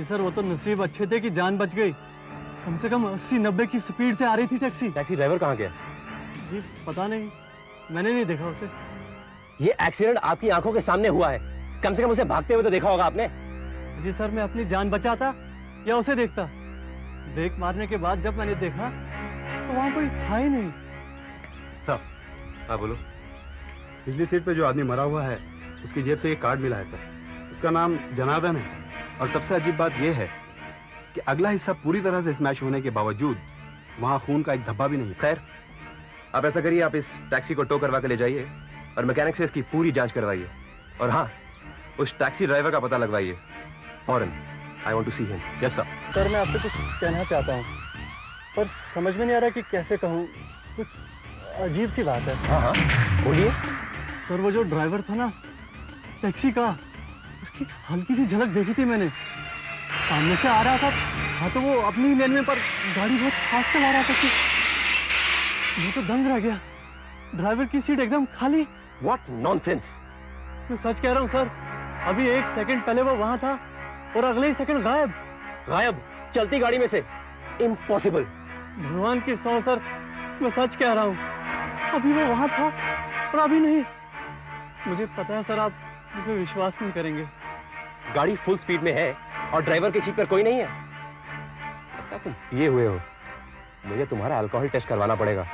Sir वो तो नसीब अच्छे थे कि जान बच गई। कम से कम 80-90 की स्पीड से आ रही थी टैक्सी। टैक्सी ड्राइवर कहाँ गया? जी पता नहीं, मैंने नहीं देखा उसे। ये एक्सीडेंट आपकी आंखों के सामने हुआ है, कम से कम उसे भागते हुए तो देखा होगा आपने। जी सर, मैं अपनी जान बचाता या उसे देखता? ब्रेक मारने के बाद जब मैंने देखा तो वहां कोई था ही नहीं। सर, हाँ बोलो। पिछली सीट पे जो आदमी मरा हुआ है उसकी जेब से ये कार्ड मिला है सर। उसका नाम जनार्दन है सर। और सबसे अजीब बात यह है कि अगला हिस्सा पूरी तरह से स्मैश होने के बावजूद वहां खून का एक धब्बा भी नहीं। खैर, आप ऐसा करिए, आप इस टैक्सी को टो करवा के ले जाइए और मैकेनिक से इसकी पूरी जांच करवाइए। और हाँ, उस टैक्सी ड्राइवर का पता लगवाइए फौरन। I want to see him. Yes sir. Sir मैं आपसे कुछ कहना चाहता हूँ पर समझ में नहीं आ रहा कि कैसे कहूँ। कुछ अजीब सी बात है। हाँ हाँ बोलिए। सर वो जो ड्राइवर था ना टैक्सी का, उसकी हल्की सी झलक देखी थी मैंने। सामने से आ रहा था, हाँ तो वो अपनी ही लेन में, पर गाड़ी बहुत फास्ट चला रहा था कि मैं तो दंग रह गया। ड्राइवर की सीट एकदम खाली। What nonsense. मैं सच कह रहा हूँ सर, अभी 1 सेकंड पहले वो वहां था और अगले ही सेकंड गायब। गायब? चलती गाड़ी में से? इम्पॉसिबल। भगवान की सौ सर, मैं सच कह रहा हूँ, अभी वो वहां था और अभी नहीं। मुझे पता है सर, आप मुझ पर विश्वास नहीं करेंगे। गाड़ी फुल स्पीड में है और ड्राइवर की सीट पर कोई नहीं है। लगता तुम पिए हुए हो। मुझे तुम्हारा अल्कोहल टेस्ट करवाना पड़ेगा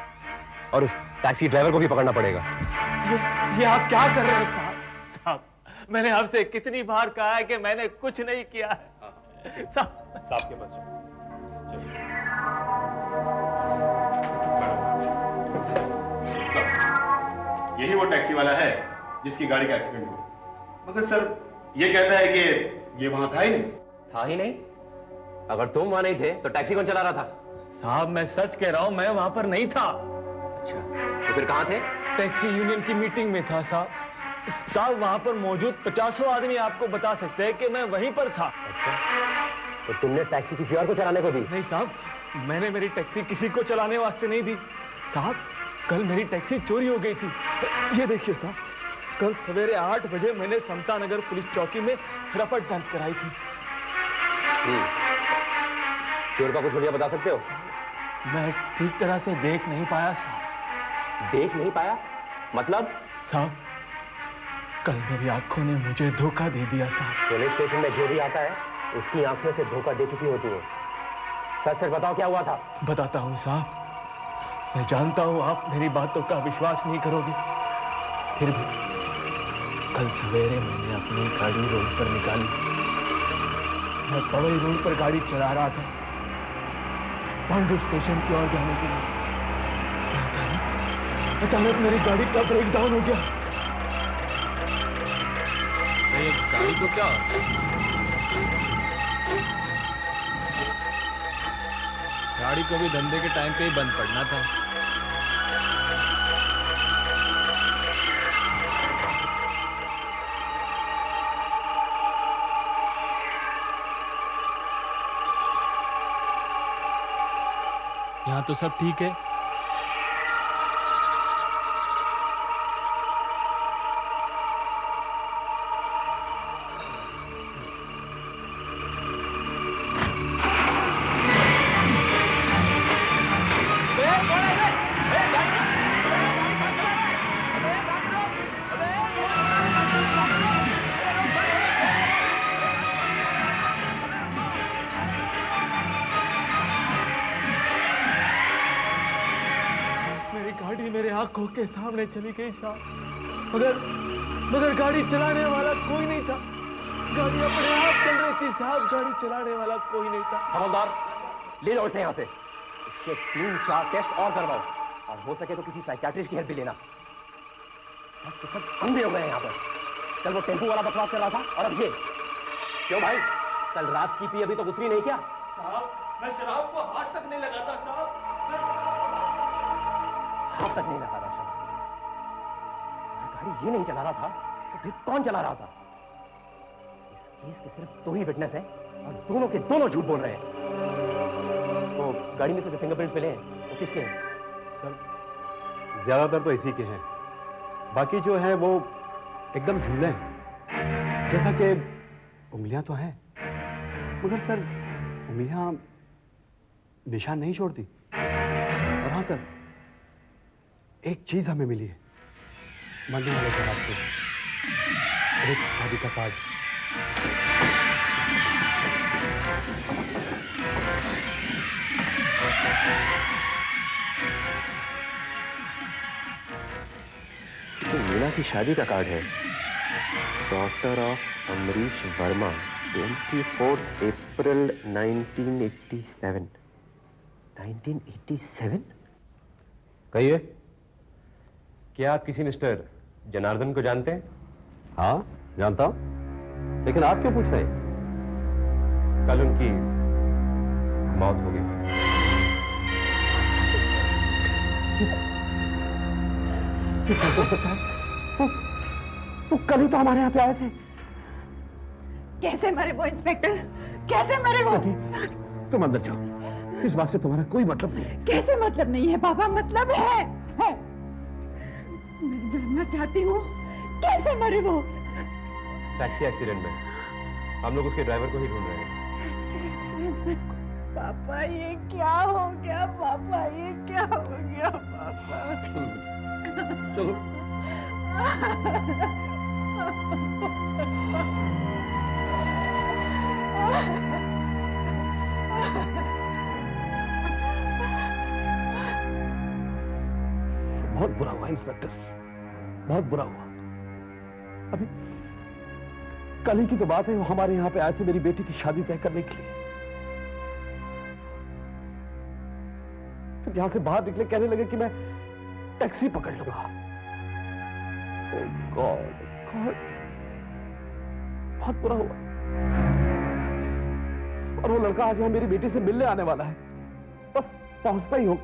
और उस टैक्सी ड्राइवर को भी पकड़ना पड़ेगा। ये आप क्या कर रहे हैं साहब? साहब, मैंने आपसे कितनी बार कहा है कि मैंने कुछ नहीं किया है। साहब के पास यही वो टैक्सी वाला है जिसकी गाड़ी का एक्सीडेंट हुआ। मगर सर ये कहता है कि ये वहां था ही नहीं। था ही नहीं? अगर तुम वहां नहीं थे तो टैक्सी कौन चला रहा था? साहब मैं सच कह रहा हूं, मैं वहां पर नहीं था। अच्छा, तो फिर कहां थे? टैक्सी यूनियन की मीटिंग में था साहब। साहब वहां पर मौजूद 50 आदमी आपको बता सकते हैं कि मैं वहीं पर था। अच्छा, तो तुमने टैक्सी किसी और को चलाने को दी? नहीं साहब, मैंने मेरी टैक्सी किसी को चलाने वास्ते नहीं दी। साहब कल मेरी टैक्सी चोरी हो गई थी। ये देखिए साहब, कल सवेरे 8 बजे मैंने समता नगर पुलिस चौकी में रपट दर्ज कराई थी। चोर का कुछ हुलिया बता सकते हो? मैं ठीक तरह से देख नहीं पाया साहब। देख नहीं पाया मतलब? साहब कल मेरी आंखों ने मुझे धोखा दे दिया साहब। पुलिस स्टेशन में जो भी आता है उसकी आंखों से धोखा दे चुकी होती है। सच सच बताओ क्या हुआ था? बताता हूँ साहब, मैं जानता हूँ आप मेरी बातों का विश्वास नहीं करोगे, फिर भी कल सवेरे मैंने अपनी गाड़ी रोड पर निकाली। मैं पवई रोड पर गाड़ी चला रहा था पांडु स्टेशन की ओर जाने के लिए। अचानक मेरी गाड़ी का ब्रेक डाउन हो गया। ये गाड़ी को क्या? गाड़ी को भी धंधे के टाइम पे ही बंद पड़ना था। यहाँ तो सब ठीक है। गाड़ी मेरे आंखों के सामने चली गई साहब, मगर गाड़ी चलाने वाला कोई नहीं था। गाड़ी अपने आप चल रही थी साहब, गाड़ी चलाने वाला कोई नहीं था। हवलदार, ले जाओ इसे यहाँ से। इसके 3-4 टेस्ट और करवाओ और हो सके तो किसी साइकियाट्रिस्ट की हेल्प भी लेना। सब अंधे हो गए हैं यहाँ पर। कल वो टेम्पू वाला बकवास कर रहा था और अब ये। क्यों भाई, कल रात की पी अभी तो उतरी नहीं क्या? साहब मैं शराब को हाथ तक नहीं लगाता साहब। हाथ तक नहीं लगा रहा था। गाड़ी ये नहीं चला रहा था तो फिर कौन चला रहा था? इस केस के सिर्फ 2 ही विटनेस हैं और दोनों के दोनों झूठ बोल रहे हैं। तो गाड़ी में से जो फिंगरप्रिंट्स मिले हैं वो किसके हैं? सर ज्यादातर तो इसी के हैं, बाकी जो है वो एकदम धुंधले हैं। जैसा कि उंगलियां तो हैं मगर सर उंगलियां निशान नहीं छोड़ती। और हाँ सर, एक चीज हमें मिली है मरने वाले के हाथ से, एक शादी का कार्ड। इसे मीना की शादी का कार्ड है। डॉक्टर ऑफ अमरीश वर्मा, 24 अप्रैल 1987। 1987? कहिए, क्या आप किसी मिस्टर जनार्दन को जानते हैं? हाँ जानता हूं, लेकिन आप क्यों पूछ रहे हैं? कल उनकी मौत हो गई। वो कल ही तो हमारे यहाँ पे आए थे। कैसे मरे वो इंस्पेक्टर? कैसे मरे वो? तुम अंदर जाओ, इस बात से तुम्हारा कोई मतलब नहीं है। कैसे मतलब नहीं है पापा? मतलब है। मैं जानना चाहती हूँ कैसे मरे वो? टैक्सी एक्सीडेंट में। हम लोग उसके ड्राइवर को ही ढूंढ रहे हैं। एक्सीडेंट में? पापा ये क्या हो गया? पापा ये क्या हो गया? पापा चलो बहुत बुरा हुआ इंस्पेक्टर, बहुत बुरा हुआ। अभी कल ही की तो बात है, वो हमारे यहाँ पे आए थे मेरी बेटी की शादी तय करने के लिए। फिर यहां से बाहर निकले कहने लगे कि मैं टैक्सी पकड़ लूंगा। Oh God, God, बहुत बुरा हुआ। और वो लड़का आज यहाँ मेरी बेटी से मिलने आने वाला है, बस पहुंचता ही हो।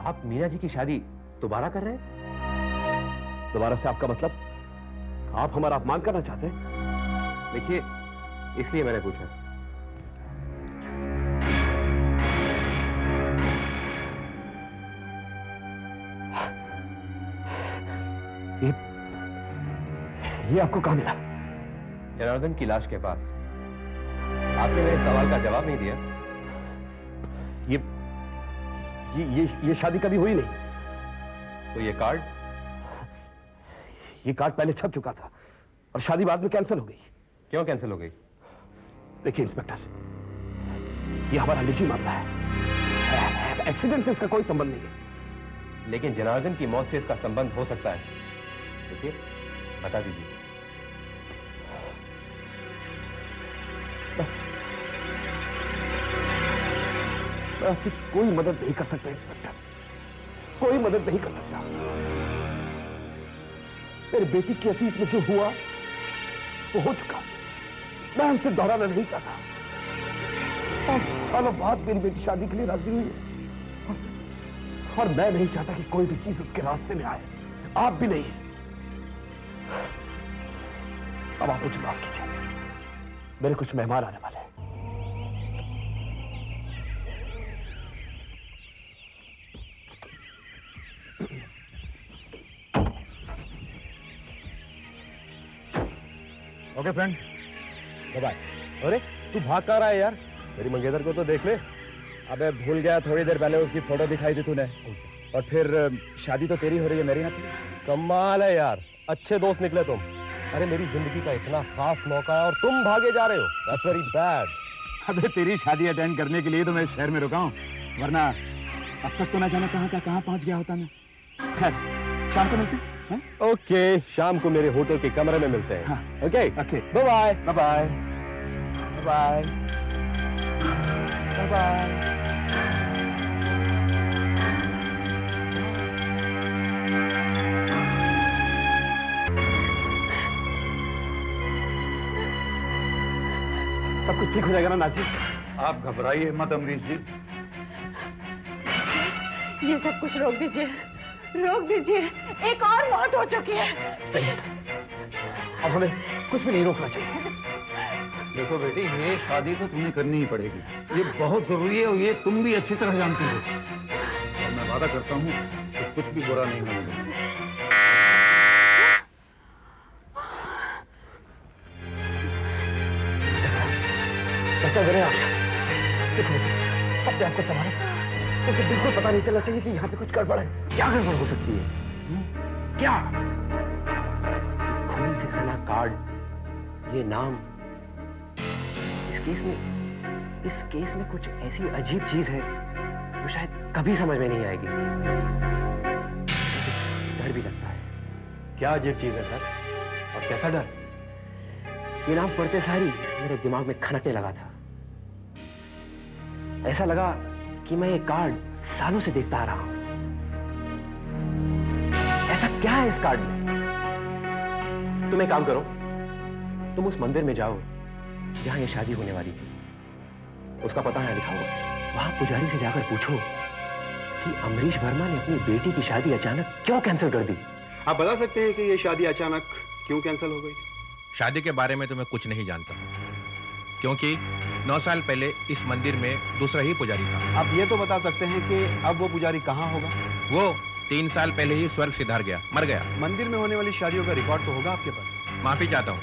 आप मीना जी की शादी दोबारा कर रहे हैं? दोबारा से आपका मतलब? आप हमारा अपमान करना चाहते हैं? देखिए, इसलिए मैंने पूछा। ये आपको कहां मिला? जनार्दन की लाश के पास। आपने मेरे सवाल का जवाब नहीं दिया। ये शादी कभी हुई नहीं। तो ये कार्ड? ये कार्ड पहले छप चुका था और शादी बाद में कैंसिल हो गई। क्यों कैंसिल हो गई? देखिए इंस्पेक्टर, ये हमारा निजी मामला है, एक्सीडेंट से इसका कोई संबंध नहीं है। लेकिन जनार्दन की मौत से इसका संबंध हो सकता है। देखिए, बता दीजिए। मैं आपकी कोई मदद नहीं कर सकता इंस्पेक्टर, कोई मदद नहीं कर सकता। मेरी बेटी की अतीत में जो हुआ वो हो चुका, मैं उनसे दोहराना नहीं चाहता। और सालों बाद मेरी बेटी शादी के लिए राजी हुई है और मैं नहीं चाहता कि कोई भी चीज उसके रास्ते में आए, आप भी नहीं। अब आप मुझे माफ कीजिए, मेरे कुछ मेहमान आने वाले हैं। Okay friend, bye. अरे तू भाग कहाँ रहा है यार? मेरी मंगेतर को तो देख ले। अबे भूल गया, थोड़ी देर पहले उसकी फोटो दिखाई थी तूने। और फिर शादी तो तेरी हो रही है, मेरी यहाँ थी। कमाल है यार, अच्छे दोस्त निकले तुम। अरे मेरी जिंदगी का इतना खास मौका है और तुम भागे जा रहे हो। That's very bad. अबे तेरी शादी अटेंड करने के लिए तो मैं शहर में रुका हूँ, वरना अब तक तो ना जाने कहाँ पहुंच गया होता मैं। खैर, शाम को मिलते हैं। ओके, शाम को मेरे होटल के कमरे में मिलते हैं। हाँ। Okay okay, bye bye. Bye bye bye bye. सब कुछ ठीक हो जाएगा ना नाजी? आप घबराइए मत अमरीश जी। ये सब कुछ रोक दीजिए, रोक दीजिए। एक और मौत हो चुकी है। प्लीज। अब हमें कुछ भी नहीं रोकना चाहिए। देखो बेटी, ये शादी तो तुम्हें करनी ही पड़ेगी, ये बहुत जरूरी है और ये तुम भी अच्छी तरह जानती हो। और मैं वादा करता हूँ कि कुछ भी बुरा नहीं होने देगा। क्या करे आप? देखो अपने आप को संभालो। मुझे बिल्कुल पता नहीं चलना चाहिए कि यहाँ पे कुछ गड़बड़ है। क्या गड़बड़ हो सकती है? क्या? खून से सना कार्ड, ये नाम, इस केस में कुछ ऐसी अजीब चीज है जो शायद कभी समझ में नहीं आएगी। डर भी लगता है। क्या अजीब चीज है सर, और कैसा डर? ये नाम पढ़ते सारी मेरे दिमाग में खनकने लगा था। ऐसा लगा कि मैं ये कार्ड सालों से देखता आ रहा हूं। ऐसा क्या है इस कार्ड में? तुम एक काम करो, तुम उस मंदिर में जाओ जहां ये शादी होने वाली थी। उसका पता यहां लिखा हुआ है। वहां पुजारी से जाकर पूछो कि अमरीश वर्मा ने अपनी बेटी की शादी अचानक क्यों कैंसिल कर दी। आप बता सकते हैं कि ये शादी अचानक क्यों कैंसिल हो गई? शादी के बारे में तो मैं कुछ नहीं जानता, क्योंकि 9 साल पहले इस मंदिर में दूसरा ही पुजारी था। आप ये तो बता सकते हैं कि अब वो पुजारी कहाँ होगा? वो 3 साल पहले ही स्वर्ग सिधार गया, मर गया। मंदिर में होने वाली शादियों का रिकॉर्ड तो होगा आपके पास? माफी चाहता हूँ,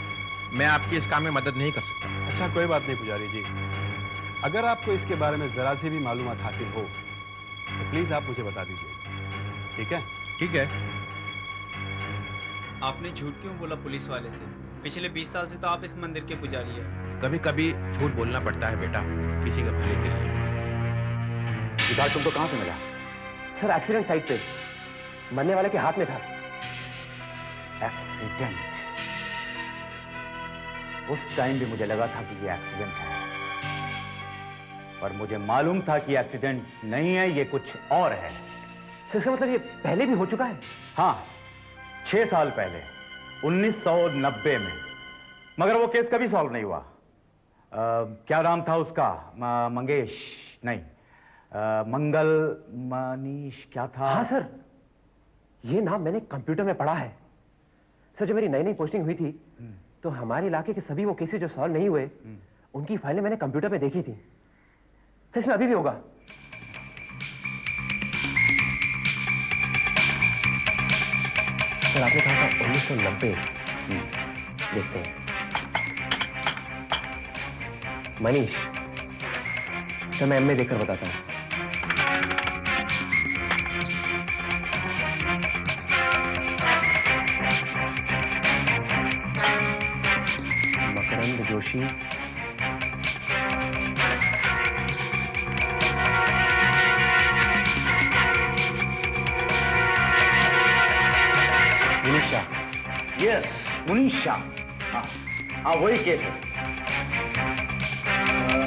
मैं आपकी इस काम में मदद नहीं कर सकता। अच्छा कोई बात नहीं पुजारी जी, अगर आपको इसके बारे में जरा सी भी मालूमात हासिल हो तो प्लीज आप मुझे बता दीजिए, ठीक है? ठीक है। आपने झूठ क्यों बोला पुलिस वाले से? पिछले 20 साल से तो आप इस मंदिर के पुजारी हैं। कभी कभी झूठ बोलना पड़ता है बेटा, किसी के भले के लिए। ये कार्ड तुमको कहां से मिला? सर एक्सीडेंट साइट पे मरने वाले के हाथ में था। एक्सीडेंट? उस टाइम भी मुझे लगा था कि ये एक्सीडेंट है, पर मुझे मालूम था कि एक्सीडेंट नहीं है, ये कुछ और है। सर इसका मतलब ये पहले भी हो चुका है? हाँ, 6 साल पहले 1990 में, मगर वो केस कभी सॉल्व नहीं हुआ। क्या नाम था उसका? मंगेश नहीं, मंगल, मनीष, क्या था? हाँ सर, ये नाम मैंने कंप्यूटर में पढ़ा है। सर जब मेरी नई नई पोस्टिंग हुई थी तो हमारे इलाके के सभी वो केसेस जो सॉल्व नहीं हुए उनकी फाइलें मैंने कंप्यूटर में देखी थी। सर इसमें अभी भी होगा। सर आपने कहा था 1990। देखते हैं। मनीष, सर मैं एमए देखकर बताता हूँ। मकरंद जोशी, मुनीषा। यस, मुनीषा। हाँ हाँ, वही केस है।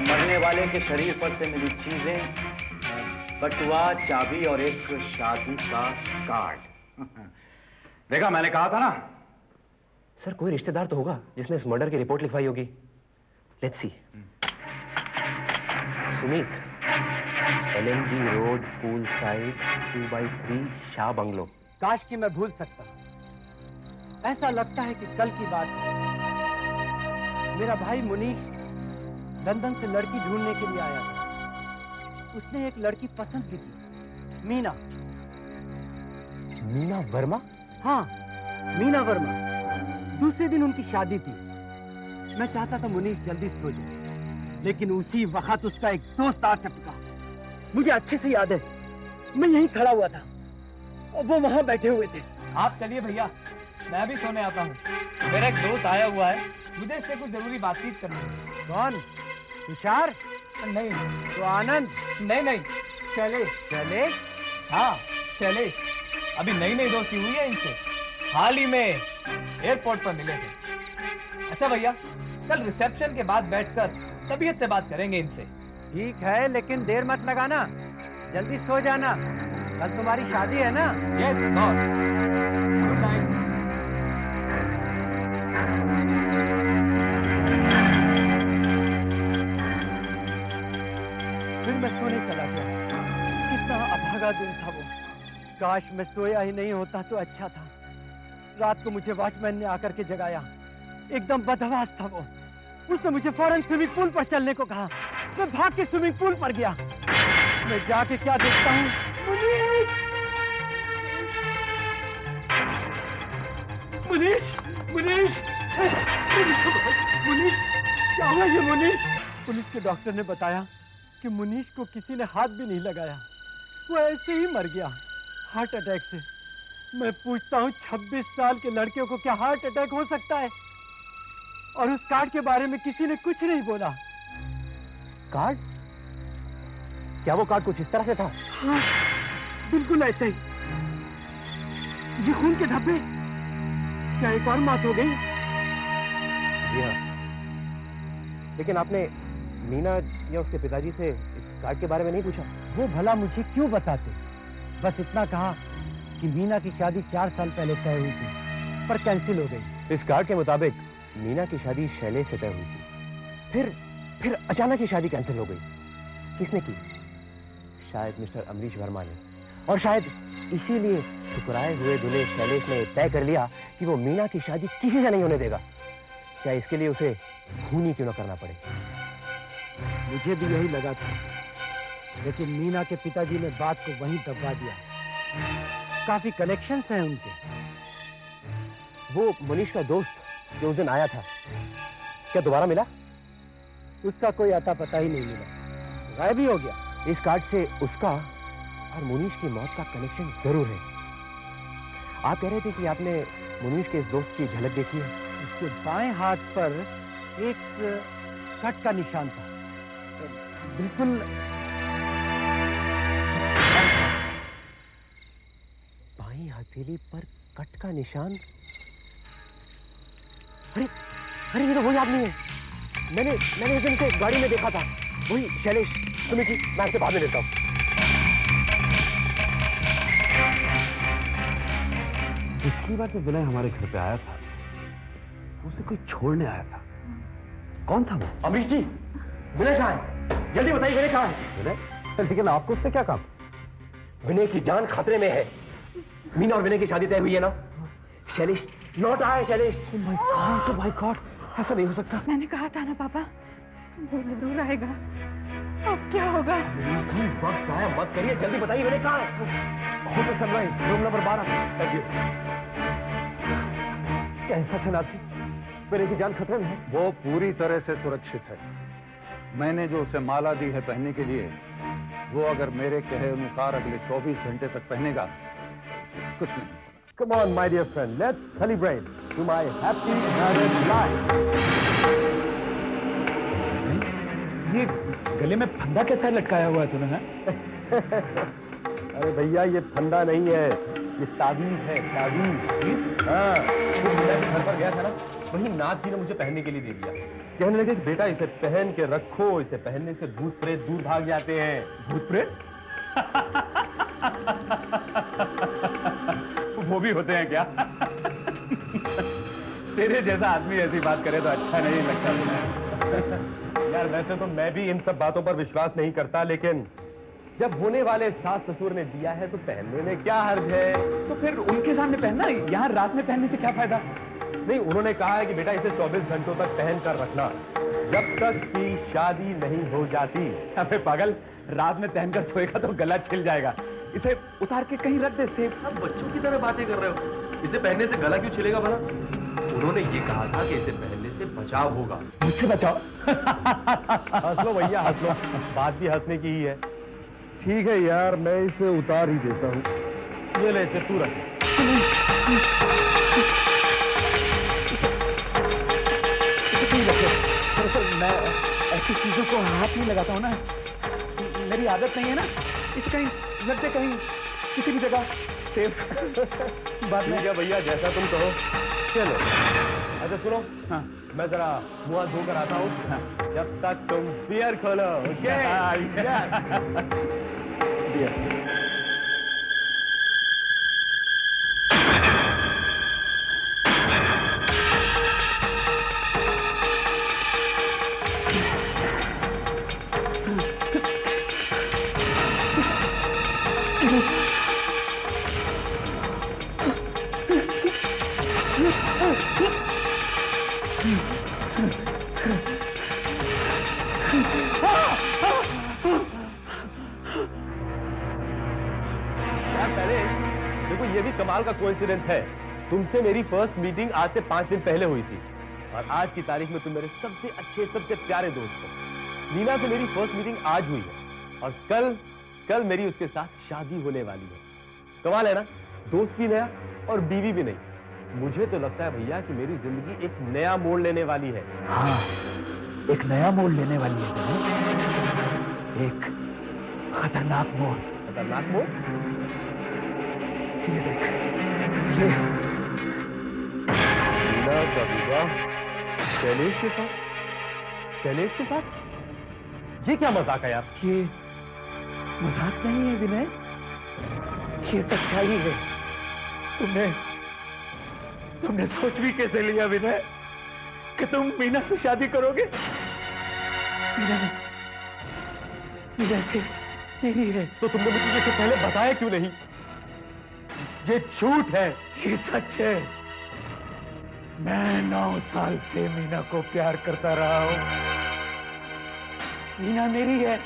मरने वाले के शरीर पर से मिली चीजें, बटुआ, चाबी और एक शादी का कार्ड। देखा, मैंने कहा था ना। सर कोई रिश्तेदार तो होगा जिसने इस मर्डर की रिपोर्ट लिखवाई होगी। Let's see. Sumit, LNB road, pool side, 2x3, Shah bungalow. काश कि मैं भूल सकता। ऐसा लगता है कि कल की बात है। मेरा भाई मुनीश लंदन से लड़की ढूंढने के लिए आया था। उसने एक लड़की पसंद की थी, मीना। मीना वर्मा? हाँ, मीना वर्मा। दूसरे दिन उनकी शादी थी। मैं चाहता था मुनीश जल्दी सो जाए, लेकिन उसी वक्त उसका एक दोस्त आ टपका। मुझे अच्छे से याद है, मैं यहीं खड़ा हुआ था और वो वहां बैठे हुए थे। आप चलिए भैया, मैं भी सोने आता हूँ। मेरा एक दोस्त आया हुआ है, मुझे इससे कुछ जरूरी बातचीत करनी है। कौन? तुषार? नहीं तो आनंद? नहीं, शैलेश। शैलेश? हाँ शैलेश, अभी नई नई दोस्ती हुई है इनसे, हाल ही में एयरपोर्ट पर मिले थे। अच्छा भैया, कल रिसेप्शन के बाद बैठकर तबीयत से बात करेंगे इनसे। ठीक है, लेकिन देर मत लगाना, जल्दी सो जाना। कल तुम्हारी शादी है ना? Yes boss. Good night. फिर मैं सोने चला गया। कितना अभागा दिन था वो। काश मैं सोया ही नहीं होता तो अच्छा था। रात को मुझे वॉचमैन ने आकर के जगाया। एकदम बदहवास था वो। उसने मुझे फौरन स्विमिंग पूल पर चलने को कहा। मैं भाग के स्विमिंग पूल पर गया। मैं जाके क्या देखता हूँ, मुनीश! मुनीश! मुनीश! मुनीश! क्या हुआ ये मुनीश? पुलिस के डॉक्टर ने बताया कि मुनीश को किसी ने हाथ भी नहीं लगाया, वो ऐसे ही मर गया हार्ट अटैक से। मैं पूछता हूँ 26 साल के लड़के को क्या हार्ट अटैक हो सकता है? और उस कार्ड के बारे में किसी ने कुछ नहीं बोला। कार्ड? क्या वो कार्ड कुछ इस तरह से था? हाँ, बिल्कुल ऐसे ही। ये खून के धब्बे, क्या एक और मौत हो गई? जी हाँ, लेकिन आपने मीना या उसके पिताजी से इस कार्ड के बारे में नहीं पूछा? वो भला मुझे क्यों बताते? बस इतना कहा कि मीना की शादी 4 साल पहले तय हुई थी, पर कैंसिल हो गई। इस कार्ड के मुताबिक मीना की शादी शैलेश से तय हुई थी, फिर अचानक ही शादी कैंसिल हो गई। किसने की? शायद मिस्टर अमरीश वर्मा ने। और शायद इसीलिए ठुकराए हुए दूल्हे शैलेश ने तय कर लिया कि वो मीना की शादी किसी से नहीं होने देगा, चाहे इसके लिए उसे खून ही क्यों न करना पड़े। मुझे भी यही लगा था, लेकिन मीना के पिताजी ने बात को वहीं दबा दिया। काफी कनेक्शंस हैं उनके। वो मुनीश का दोस्त जो उस दिन आया था, क्या दोबारा मिला? उसका कोई अता पता ही नहीं मिला, गायब ही हो गया। इस कार्ड से उसका और मुनीश की मौत का कनेक्शन जरूर है। आप कह रहे थे कि आपने मुनीश के इस दोस्त की झलक देखी है। उसके बाएं हाथ पर एक कट का निशान था, बिल्कुल बाईं हथेली पर कट का निशान। अरे अरे, ये तो वही आदमी है। मैंने उस दिन से गाड़ी में देखा था। वही शैलेश। सुमित जी, मैं आपसे बाद में लेता हूँ। पिछली बार जब विनय हमारे घर पे आया था तो उसे कोई छोड़ने आया था। कौन था वो? अमरीश जी, विनय कहाँ है? जल्दी बताइए, विनय कहाँ है? विनय? लेकिन आपको उससे क्या काम? विनय की जान खतरे में है। मीना और विनय की शादी तय हुई है ना? शैलेश लौट आया है। शैलेश, माय गॉड, ऐसा नहीं हो सकता। मैंने कहा था ना पापा, वो जरूर आएगा। अब क्या होगा? अमरीश जी, वक्त जाया मत करिए, जल्दी बताइए विनय कहाँ है? Hotel sunrise, room number 12। Thank you. कैसा जनाब जी, विनय की जान खतरे में है? वो पूरी तरह से सुरक्षित है। मैंने जो उसे माला दी है पहनने के लिए, वो अगर मेरे कहे अनुसार अगले 24 घंटे तक पहनेगा तो कुछ नहीं। Come on, my dear friend, let's celebrate to my happy married life. ये गले में फंदा कैसा लटकाया हुआ है तूने? अरे भैया, ये फंदा नहीं है, ये ताबीज है। ताबीज? हाँ, घर पर गया था ना, वही नाथ जी ने मुझे पहनने के लिए दे दिया। कहने लगे कि बेटा इसे पहन के रखो, इसे पहनने से भूत प्रेत दूर भाग जाते हैं। भूत प्रेत? वो भी होते हैं क्या? तेरे जैसा आदमी ऐसी बात करे तो अच्छा नहीं लगता तुम्हें। यार वैसे तो मैं भी इन सब बातों पर विश्वास नहीं करता, लेकिन जब होने वाले सास ससुर ने दिया है तो पहनने में क्या हर्ज है? तो फिर उनके सामने पहनना, यहाँ रात में पहनने से क्या फायदा? नहीं, उन्होंने कहा है कि बेटा इसे 24 घंटों तक पहन कर रखना, जब तक कि शादी नहीं हो जाती। अबे पागल, रात में पहनकर सोएगा तो गला छिल जाएगा। इसे उतार के कहीं रख दे सेफ। आप बच्चों की तरह बातें कर रहे हो। इसे पहनने से गला क्यों छिलेगा भला? उन्होंने ये कहा था कि इसे पहनने से बचाव होगा। मुझसे बचाओ? हंस लो भैया, हंस लो, बात भी हंसने की ही है। ठीक है यार, मैं इसे उतार ही देता हूँ। ये ले, इसे तू रख। दरअसल मैं ऐसी चीजों को हाथ नहीं लगाता हूँ ना, मेरी आदत नहीं है ना। इसे कहीं रख दे, कहीं किसी भी जगह सेफ। बात नहीं क्या भैया, जैसा तुम कहो। चलो, अच्छा सुनो, हाँ, मैं जरा मुंह हाथ धोकर आता हूँ। हाँ। जब तक तुम बियर खोलो। ओके? बियर। देखो, ये भी कमाल का कोइंसिडेंस है। तुमसे मेरी फर्स्ट मीटिंग आज से 5 दिन पहले हुई थी और आज की तारीख में तुम मेरे सबसे अच्छे, सबसे प्यारे दोस्त हो। मीना से मेरी फर्स्ट मीटिंग आज हुई है और कल मेरी उसके साथ शादी होने वाली है। कमाल है ना, दोस्त भी नया और बीवी भी नहीं। मुझे तो लगता है भैया कि मेरी जिंदगी एक नया मोड़ लेने वाली है। हाँ, एक नया मोड़ लेने वाली है विनय। एक खतरनाक मोड़। खतरनाक मोड़? ये देख, ये मीना का विवाह शैलेश के साथ? शैलेश के साथ? ये क्या मजाक है यार? ये मजाक नहीं है विनय, ये सच्चाई है। तुमने सोच भी कैसे लिया विनय कि तुम मीना से शादी करोगे? मीना से नहीं है। तो तुमने मुझे ये पहले बताया क्यों नहीं? ये झूठ है। ये सच है। मैं 9 साल से मीना को प्यार करता रहा हूं। मीना मेरी है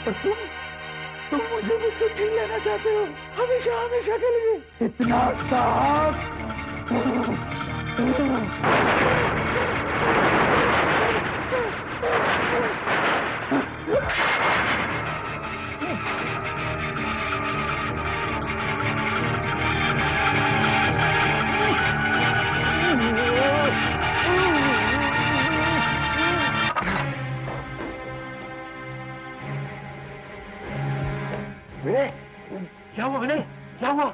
और तुम मुझे मुझसे छीन लेना चाहते हो, हमेशा हमेशा के लिए। इतना साफ। विनय, क्या हुआ विनय? क्या हुआ?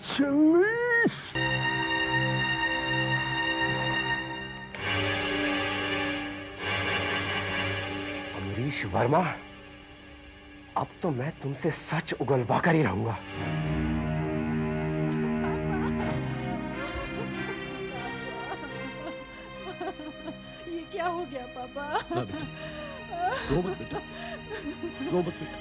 शैलेश, अमरीश वर्मा, अब तो मैं तुमसे सच उगलवा कर ही रहूंगा। ये क्या हो गया पापा? रो मत बेटा, रो मत बेटा।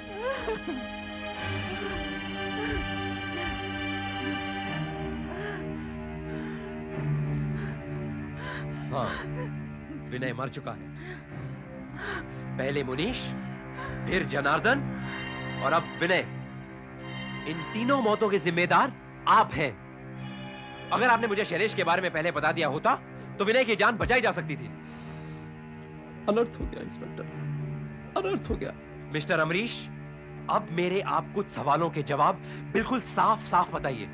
हाँ, विनय मर चुका है। पहले मुनीश, फिर जनार्दन और अब विनय। इन तीनों मौतों के जिम्मेदार आप हैं। अगर आपने मुझे शैलेश के बारे में पहले बता दिया होता तो विनय की जान बचाई जा सकती थी। अनर्थ हो गया इंस्पेक्टर, अनर्थ हो गया। मिस्टर अमरीश, अब मेरे आप कुछ सवालों के जवाब बिल्कुल साफ साफ बताइए।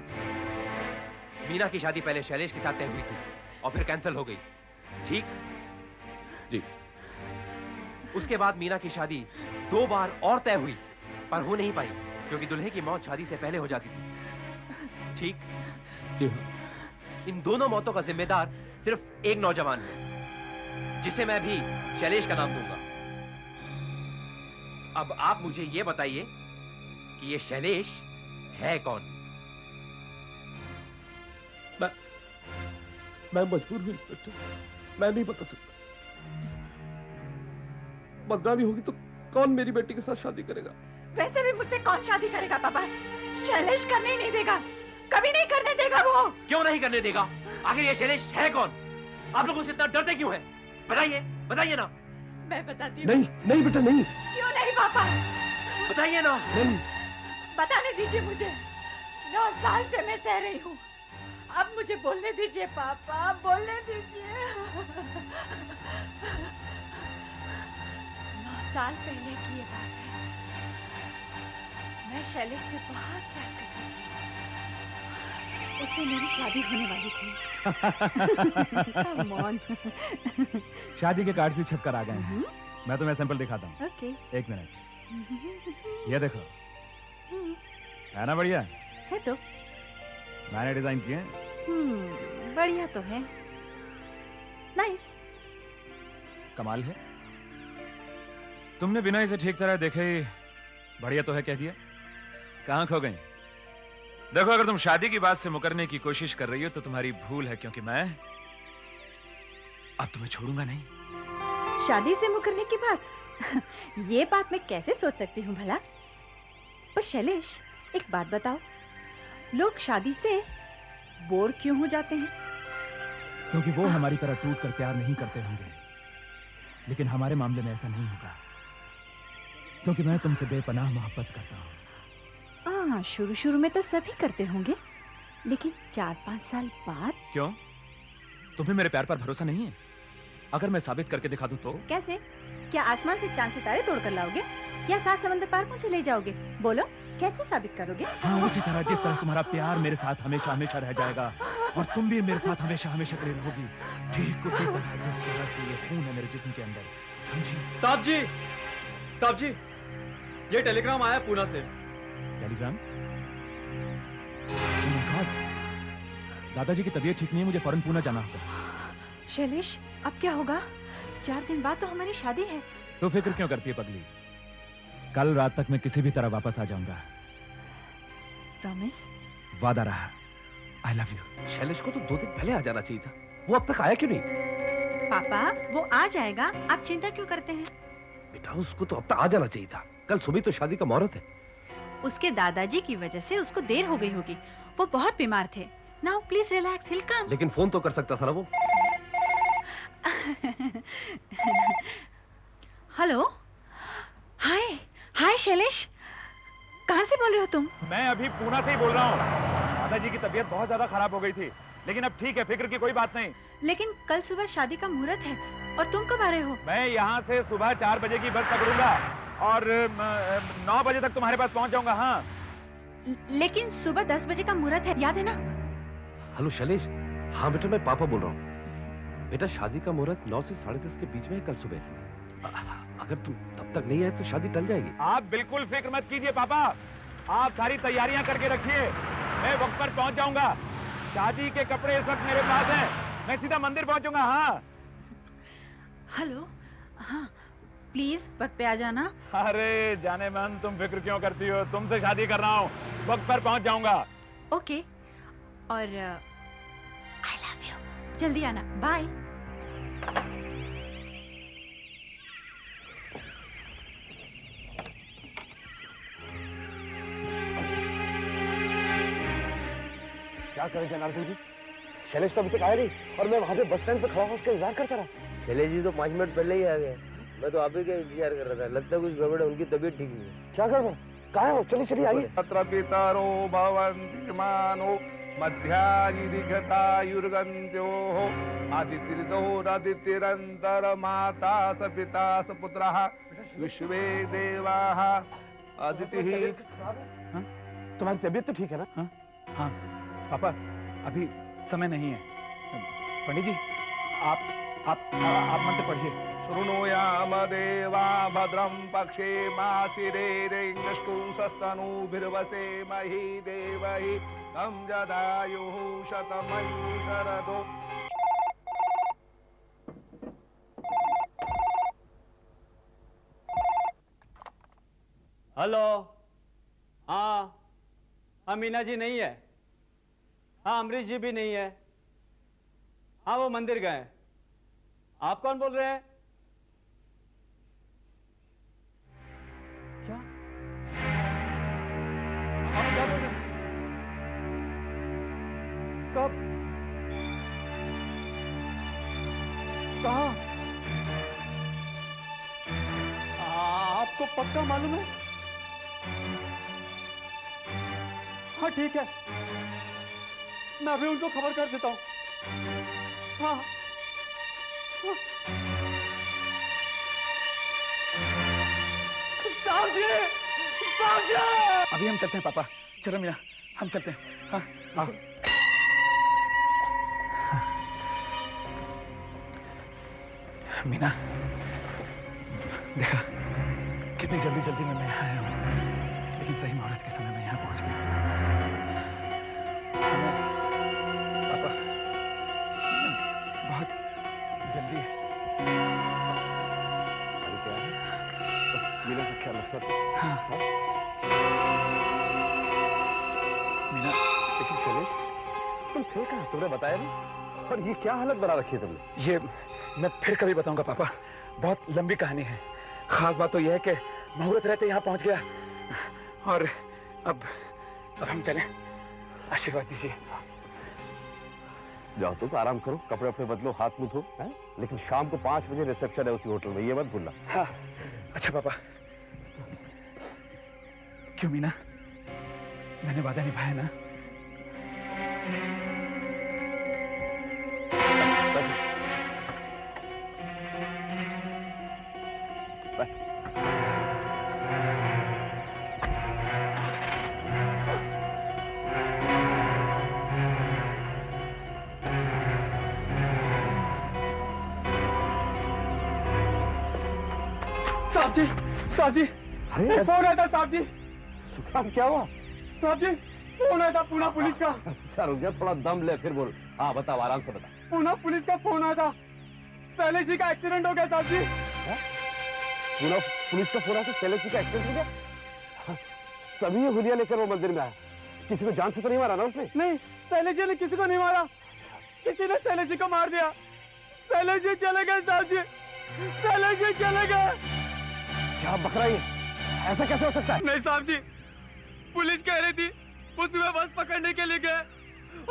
मीना की शादी पहले शैलेश के साथ तय हुई थी और फिर कैंसिल हो गई, ठीक? जी। उसके बाद मीना की शादी 2 बार और तय हुई पर हो नहीं पाई क्योंकि दुल्हे की मौत शादी से पहले हो जाती थी, ठीक? जी हाँ। इन दोनों मौतों का जिम्मेदार सिर्फ एक नौजवान है जिसे मैं भी शैलेश का नाम दूंगा। अब आप मुझे यह बताइए कि ये शैलेश है कौन? मैं मजबूर हूं इंस्पेक्टर, मैं नहीं बता सकता। बदनामी होगी तो कौन मेरी बेटी के साथ शादी करेगा? वैसे भी मुझसे कौन शादी करेगा पापा? शैलेश करने ही नहीं देगा, कभी नहीं करने देगा वो। क्यों नहीं करने देगा? आखिर ये शैलेश है कौन? आप लोग उससे इतना डरते क्यों हैं? बताइए, बताइए ना। मैं बताती हूँ। नहीं, नहीं बेटा नहीं। क्यों नहीं पापा? बताइए ना। नहीं। बताने दीजिए मुझे। 9 साल से मैं सह रही हूँ, अब मुझे बोलने दीजिए पापा, बोलने दीजिए। 9 साल पहले की ये बात है। मैं शैलेश से बहुत प्यार करती थी, उससे मेरी शादी होने वाली थी। Come on. शादी के कार्ड भी छप कर आ गए हैं। मैं तुम्हें सैंपल दिखाता हूँ। Okay. एक मिनट, ये देखो, है ना बढ़िया? है तो। मैंने डिजाइन किए हैं। बढ़िया तो है। नाइस। कमाल है, तुमने बिना इसे ठीक तरह देखे ही बढ़िया तो है कह दिया। कहां खो गई? देखो, अगर तुम शादी की बात से मुकरने की कोशिश कर रही हो तो तुम्हारी भूल है, क्योंकि मैं अब तुम्हें छोड़ूंगा नहीं। शादी से मुकरने की बात? ये बात मैं कैसे सोच सकती हूँ भला? पर शैलेश, एक बात बताओ, लोग शादी से बोर क्यों हो जाते हैं? क्योंकि वो हमारी तरह टूट कर प्यार नहीं करते होंगे, लेकिन हमारे मामले में ऐसा नहीं होगा, क्योंकि मैं तुमसे बेपनाह मोहब्बत करता हूँ। हाँ, शुरू में तो सभी करते होंगे, लेकिन 4-5 साल बाद? क्यों? तुम्हें मेरे प्यार पर भरोसा नहीं है? अगर मैं साबित करके दिखा दूं तो? कैसे? क्या आसमान से चांद सितारे तोड़ कर लाओगे या 7 समंदर पार पहुंचे ले जाओगे? बोलो, कैसे साबित करोगे? हाँ, उसी तरह जिस तरह तुम्हारा प्यार मेरे साथ हमेशा हमेशा रह जाएगा और तुम भी मेरे साथ हमेशा हमेशा खड़ी रहोगी, ठीक उसी तरह जिस तरह से ये खून है मेरे जिस्म के अंदर, समझी? साहब जी, ये टेलीग्राम आया पूना से। टेलीग्राम? Oh my God! दादाजी की तबीयत ठीक नहीं है, मुझे फौरन पूना जाना होगा। शैलेश, अब क्या होगा? 4 दिन बाद तो हमारी शादी है। तो फिक्र क्यों करती है पगली? कल रात तक मैं किसी भी तरह वापस आ जाऊंगा। प्रॉमिस? वादा रहा। I love you। शैलेश को तो 2 दिन पहले आ जाना चाहिए था, वो अब तक आया क्यों नहीं? पापा, वो आ जाएगा, आप चिंता क्यों करते हैं? बेटा उसको तो अब तक आ जाना चाहिए था, कल सुबह तो शादी का मुहूर्त है। उसके दादाजी की वजह से उसको देर हो गई होगी, वो बहुत बीमार थे। नाउ प्लीज रिलैक्स, हिल कम। लेकिन फोन तो कर सकता था ना वो। हेलो, हाय हाय शैलेश, कहाँ से बोल रहे हो तुम? मैं अभी पूना से ही बोल रहा हूँ। दादाजी की तबीयत बहुत ज्यादा खराब हो गई थी, लेकिन अब ठीक है, फिक्र की कोई बात नहीं। लेकिन कल सुबह शादी का मुहूर्त है और तुम कब आ रहे हो? मैं यहाँ से सुबह 4 बजे की बस पकड़ूंगा और 9 बजे तक तुम्हारे पास पहुँच जाऊंगा। हाँ, लेकिन सुबह 10 बजे का मुहूर्त है, याद है ना? हेलो शैलेश, हाँ बेटा मैं पापा बोल रहा हूँ। बेटा शादी का मुहूर्त 9 से 10:30 के बीच में है कल सुबह। अगर तुम तब तक नहीं आए तो शादी टल जाएगी। आप बिल्कुल फिक्र मत कीजिए पापा, आप सारी तैयारियां करके रखिए, मैं वक्त पर पहुंच जाऊंगा। शादी के कपड़े इस वक्त मेरे पास हैं, मैं सीधा मंदिर पहुंचूंगा। हाँ हेलो, हाँ प्लीज वक्त पे आ जाना। अरे जाने मन, तुम फिक्र क्यों करती हो, तुमसे शादी कर रहा हूँ, वक्त पर पहुंच जाऊंगा। ओके, और आई लव यू, जल्दी आना, बाय। क्या करें जनार्दन जी, शैलेश तो अभी तक आया नहीं और मैं वहां पे बस स्टैंड पे खड़ा हूँ, उसका इंतजार करता रहा। शैलेश जी तो 5 मिनट पहले ही आ गए, मैं तो आप ही का इंतजार कर रहा था। लगता है कुछ गड़बड़ है, उनकी तबीयत ठीक नहीं है। क्या गड़बड़? कहाँ है वो? चलिए चलिए आइए। तत्र पितरो भवन्ति मानो मध्यायुर्गतायुर्गन्त्योः आदितिर्दोरादितिरन्तर माता स पिता स पुत्रः विश्वे देवाः अदितिः। तुम्हारी तबीयत तो ठीक है ना? हाँ पापा, अभी समय नहीं है। पंडित जी, आप मंत्र पढ़िए। शृणुयाम देवा भद्रं पक्षे मासिरेरेङ्गष्टुंसस्तनूभिर्वसे मही देवहि तं जदायुः शतमयु शरदो। हेलो, हाँ मीना जी नहीं है, हाँ अमरीश जी भी नहीं है, हाँ वो मंदिर गए। आप कौन बोल रहे हैं? क्या आप क्या बोल रहे हैं? कब? कहाँ? आपको पक्का मालूम है? हाँ ठीक है, मैं अभी उनको खबर कर देता हूँ। हाँ साहब जी, साहब जी! अभी हम चलते हैं पापा, चलो मीना, हम चलते हैं। हाँ आओ। मीना, देखा कितनी जल्दी जल्दी में मैं आया हूँ, लेकिन सही मुहूर्त के समय मैं यहाँ पहुँच गया। पापा, बहुत जल्दी है। मीना का ख्याल रखना। हाँ मीना, लेकिन शैलेश तुम थे कहाँ? तुमने बताया नहीं, और ये क्या हालत बना रखी है तुमने? ये मैं फिर कभी बताऊंगा पापा, बहुत लंबी कहानी है। खास बात तो यह है कि मुहूर्त रहते यहाँ पहुंच गया और अब हम चलें, आशीर्वाद दीजिए। जाओ तुम आराम करो, कपड़े अपने बदलो, हाथ मुंह धो, लेकिन शाम को 5 बजे रिसेप्शन है उसी होटल में, ये मत भूलना। हाँ अच्छा पापा। क्यों मीना, मैंने वादा निभाया ना? साहब जी, साहब जी, अरे फोन आया था साहब जी। सुखराम, क्या हुआ? साहब जी, फोन आया था पूना पुलिस का। अच्छा रुक जा, थोड़ा दम ले फिर बोल। हाँ बताओ, आराम से बता। पूना पुलिस का फोन आया था, शैलेश जी का एक्सीडेंट हो गया साहब जी। पूना पुलिस का फोन आया था, शैलेश जी का एक्सीडेंट हो गया? हाँ, तभी ये हुलिया लेकर वो मंदिर में आया। किसी को जान से तो नहीं मारा ना उसने? नहीं, शैलेश जी ने किसी को नहीं मारा, किसी ने शैलेश जी को मार दिया। शैलेश जी चले गए साहब जी, शैलेश जी चले गए। क्या बक रहा है? ऐसा कैसे हो सकता है? नहीं साहब जी, पुलिस कह रही थी उसमें बस पकड़ने के लिए गए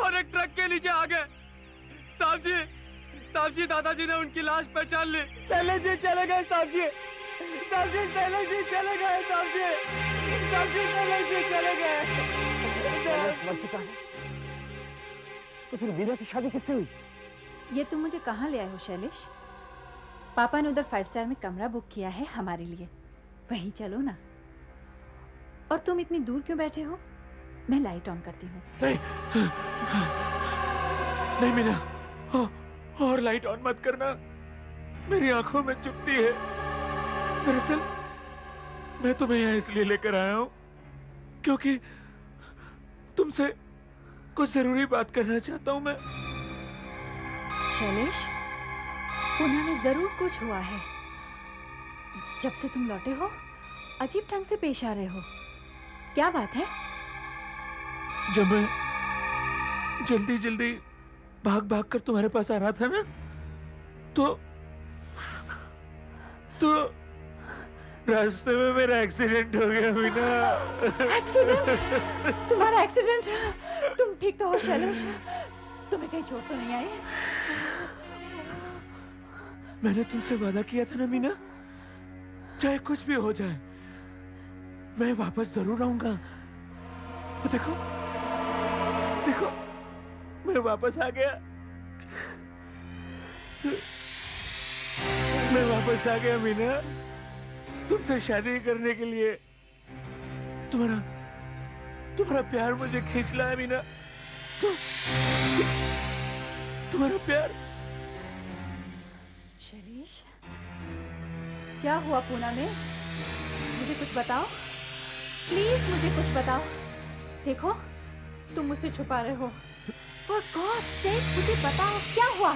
और एक ट्रक के नीचे आ गए। साहब जी दादाजी ने उनकी लाश पहचान ली। शैलेश जी चले गए साहब जी, साहब जी शैलेश जी चले गए साहब जी, साहब जी शैलेश जी चले गए। शैलेश मर चुका है, तो फिर मीना की शादी किससे हुई? ये तुम मुझे कहाँ ले आए हो शैलेश? पापा ने उधर 5 स्टार में कमरा बुक किया है हमारे लिए, वहीं चलो ना। और तुम इतनी दूर क्यों बैठे हो? मैं लाइट ऑन करती हूँ। नहीं मीना, और लाइट ऑन मत करना, मेरी आंखों में चुभती है। दरअसल मैं तुम्हें यहाँ इसलिए लेकर आया हूँ क्योंकि तुमसे कुछ जरूरी बात करना चाहता हूँ मैं। शैलेश, पुणे में जरूर कुछ हुआ है। जब से तुम लौटे हो अजीब ढंग से पेश आ रहे हो, क्या बात है? जब मैं जल्दी जल्दी भाग भाग कर तुम्हारे पास आ रहा था ना, तो रास्ते में मेरा एक्सीडेंट हो गया मीना। एक्सीडेंट? तुम्हारा एक्सीडेंट? तुम ठीक तो हो शैलेश? तुम्हें कहीं चोट तो नहीं आई? मैंने तुमसे वादा किया था ना मीना, चाहे कुछ भी हो जाए मैं वापस जरूर आऊंगा। वो देखो देखो, मैं वापस आ गया, मैं वापस आ गया मीना, तुमसे शादी करने के लिए। तुम्हारा प्यार मुझे खींच लाया मीना, तुम्हारा प्यार। शैलेश, क्या हुआ पूना में? मुझे कुछ बताओ प्लीज, मुझे कुछ बताओ। देखो तुम मुझसे छुपा रहे हो, For God's sake, मुझे बताओ क्या हुआ?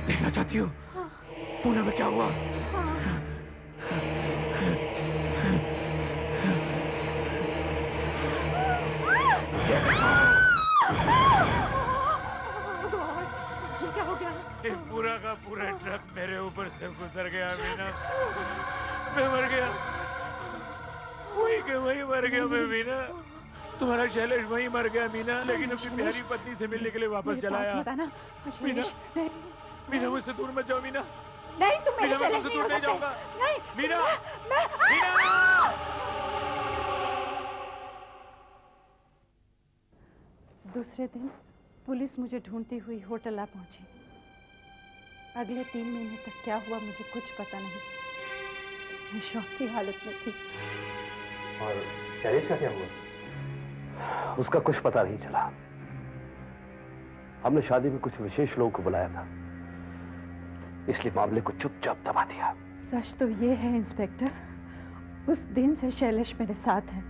देखना चाहती हो पूना में क्या हुआ? ये क्या हो गया? ये पूरा का पूरा ट्रक मेरे ऊपर से गुजर गया मीना, मैं मर गया, वही के वही मर गया मैं मीना। तुम्हारा शैलेश वही मर गया मीना, लेकिन अपनी प्यारी पत्नी से मिलने के लिए वापस चला आया। मीना, मीना मुझसे दूर मत जाओ मीना। नहीं, तुम मेरे मीना, मैं शैलेश तुमसे नहीं दूर हो नहीं सकते। जाऊंगा। नहीं, मीना, मीना। दूसरे दिन पुलिस मुझे ढूंढती हुई होटल आ पहुंची। अगले 3 महीने तक क्या हुआ मुझे कुछ पता नहीं। मैं शौक की हालत में थी। और शैलेश का क्या हुआ? उसका कुछ पता नहीं चला। हमने शादी में कुछ विशेष लोगों को बुलाया था, इसलिए मामले को चुपचाप दबा दिया। सच तो ये है इंस्पेक्टर, उस दिन से शैलेश मेरे साथ है।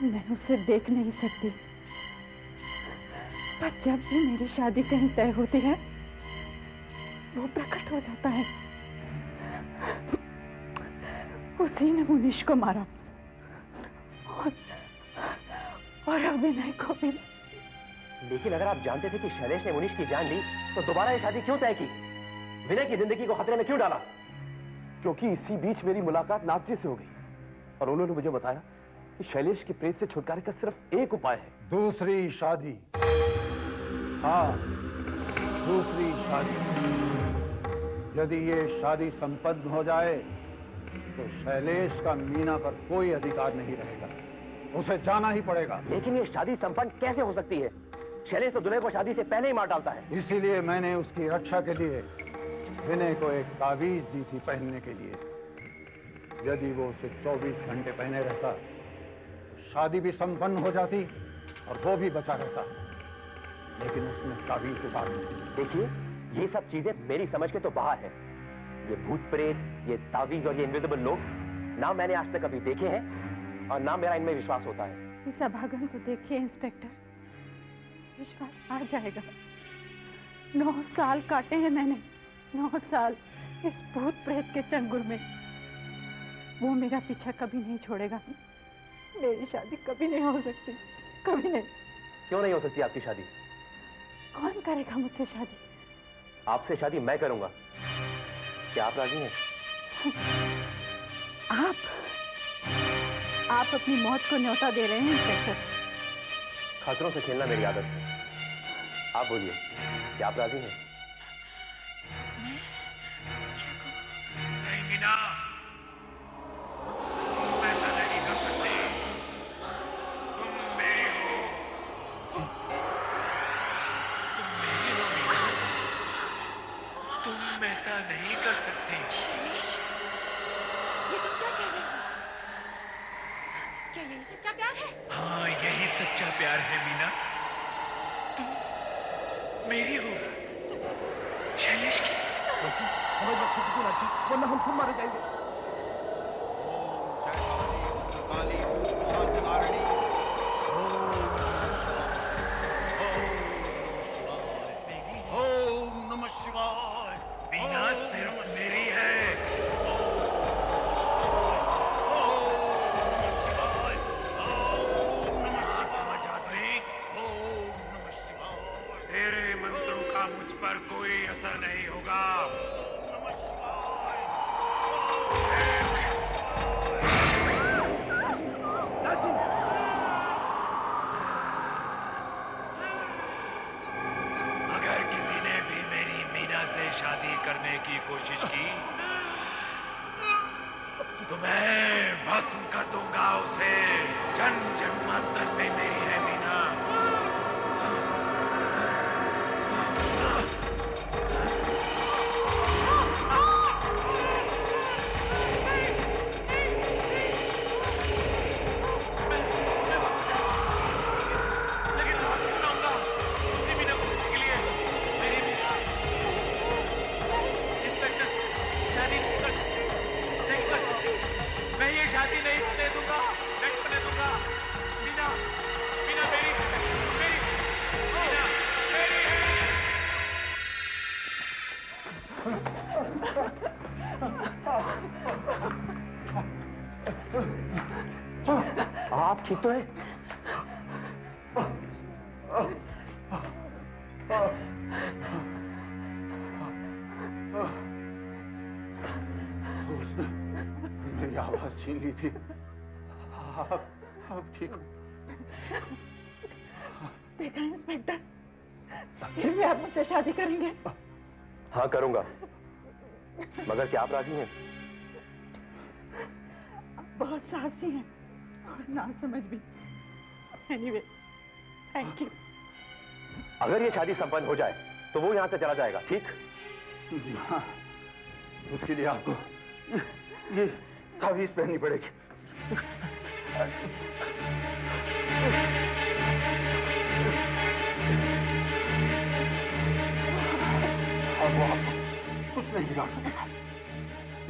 मैं उसे देख नहीं सकती, पर जब भी मेरी शादी कहीं तय होती है वो प्रकट हो जाता है। उसी ने मुनीश को मारा और अभिनय को भी। लेकिन अगर आप जानते थे कि शैलेश ने मुनीश की जान ली, तो दोबारा ये शादी क्यों तय की? विनय की जिंदगी को खतरे में क्यों डाला? क्योंकि इसी बीच मेरी मुलाकात नाथ जी से हो गई और उन्होंने मुझे बताया कि शैलेश के प्रेत से छुटकारे का सिर्फ एक उपाय है। दूसरी शादी। हाँ, दूसरी शादी। यदि ये शादी संपन्न हो जाए तो शैलेश का मीना पर कोई अधिकार नहीं रहेगा, उसे जाना ही पड़ेगा। लेकिन ये शादी संपन्न कैसे हो सकती है? शैलेश तो दुल्हे को शादी से पहले ही मार डालता है। इसीलिए मैंने उसकी रक्षा के लिए विनय को एक ताबीज दी थी पहनने के लिए। यदि वो उसे 24 घंटे पहने रहता तो शादी भी संपन्न हो जाती और वो भी बचा रहता, लेकिन उसने ताबीज उतार दी। देखिए, ये सब चीजें मेरी समझ के तो बाहर है। ये भूत प्रेत, ये ताबीज और ये इनविजिबल लोग ना मैंने आज तक कभी देखे हैं और ना मेरा इनमें विश्वास होता है। इस अभागन को देखिए इंस्पेक्टर, विश्वास आ जाएगा। 9 साल काटे हैं मैंने, 9 साल इस भूत प्रेत के चंगुल में। वो मेरा पीछा कभी नहीं छोड़ेगा। मेरी शादी कभी नहीं हो सकती, कभी नहीं। क्यों नहीं हो सकती आपकी शादी? कौन करेगा मुझसे शादी? आपसे शादी मैं करूंगा। क्या आप राजी हैं? आप अपनी मौत को न्योता दे रहे हैं इंस्पेक्टर। खतरों से खेलना मेरी आदत है। आप बोलिए, क्या आप राजी हैं? नहीं मीना, तुम ऐसा नहीं कर सकते। तुम मेरी हो, तुम मेरी हो मीना। तुम ऐसा नहीं कर सकते। शैलेश, ये तुम क्या कह रहे हो? क्या यही सच्चा प्यार है? हाँ, यही सच्चा प्यार है मीना। तुम मेरी हो, शैलेश की। हमें बच्चे की लड़की, वरना हम खुद मारे जाएंगे। ओम नमः शिवाय। मीना सिर्फ मेरी है। तेरे मंत्रों का मुझ पर कोई असर नहीं होगा। अगर किसी ने भी मेरी मीना से शादी करने की कोशिश की तो मैं भस्म कर दूंगा उसे। जन्म जन्मांतर से मेरी है मीना। मैं ये शादी नहीं होने दूंगा, नहीं होने दूंगा। मीना, मीना मेरी, मेरी, मीना मेरी है। आप ठीक तो हैं? उसने मेरी आवाज छीन ली थी। अब ठीक हो। देखा इंस्पेक्टर, फिर भी आप मुझसे शादी करेंगे? हाँ करूंगा, मगर क्या आप राजी हैं? आप बहुत साहसी हैं और ना समझ भी। Anyway, thank you. अगर ये शादी संपन्न हो जाए तो वो यहाँ से चला जाएगा, ठीक? जी हाँ, उसके लिए आपको ये तावीज पहननी पड़ेगी। अब वो आपको कुछ नहीं बिगाड़ सकेगा।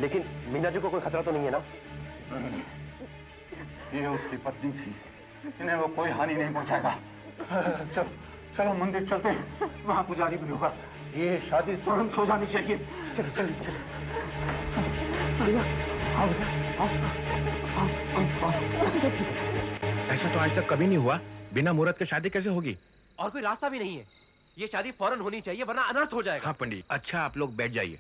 लेकिन मीना जी को कोई खतरा तो नहीं है ना? नहीं, ये उसकी पत्नी थी, इन्हें वो कोई हानि नहीं पहुंचाएगा। चलो चलो मंदिर चलते हैं, वहां पुजारी भी होगा। ये शादी तुरंत हो जानी चाहिए। चलो चलिए चलो। ऐसा तो आज तक कभी नहीं हुआ। बिना मुहूर्त के शादी कैसे होगी? और कोई रास्ता भी नहीं है। ये शादी फौरन होनी चाहिए, वरना अनर्थ हो जाएगा। हाँ पंडित। अच्छा, आप लोग बैठ जाइए।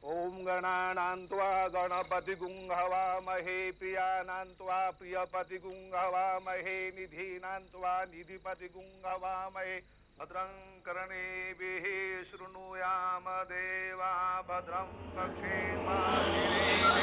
ओम गणानान्त्वा गणपति गुंहवामहे प्रियानान्त्वा प्रियपति गुंहवामहे निधीनान्त्वा निधिपति गुंहवामहे भद्रं कर्णेभिः शृणुयाम देवा भद्रं पश्येमाक्षिरेण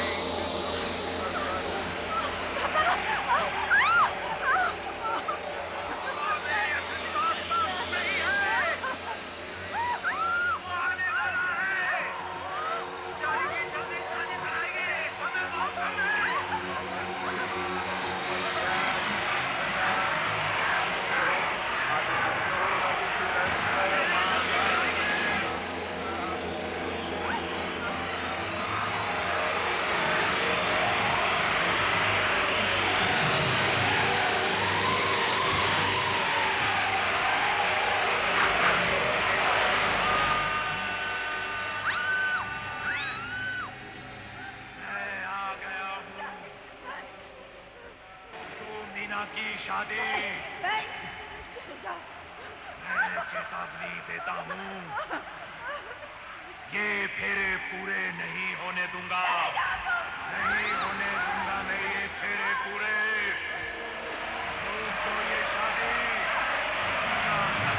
की शादी। मैं चेतावनी देता हूँ, ये फेरे पूरे नहीं होने दूंगा, नहीं होने दूंगा मैं ये फेरे पूरे। तो ये शादी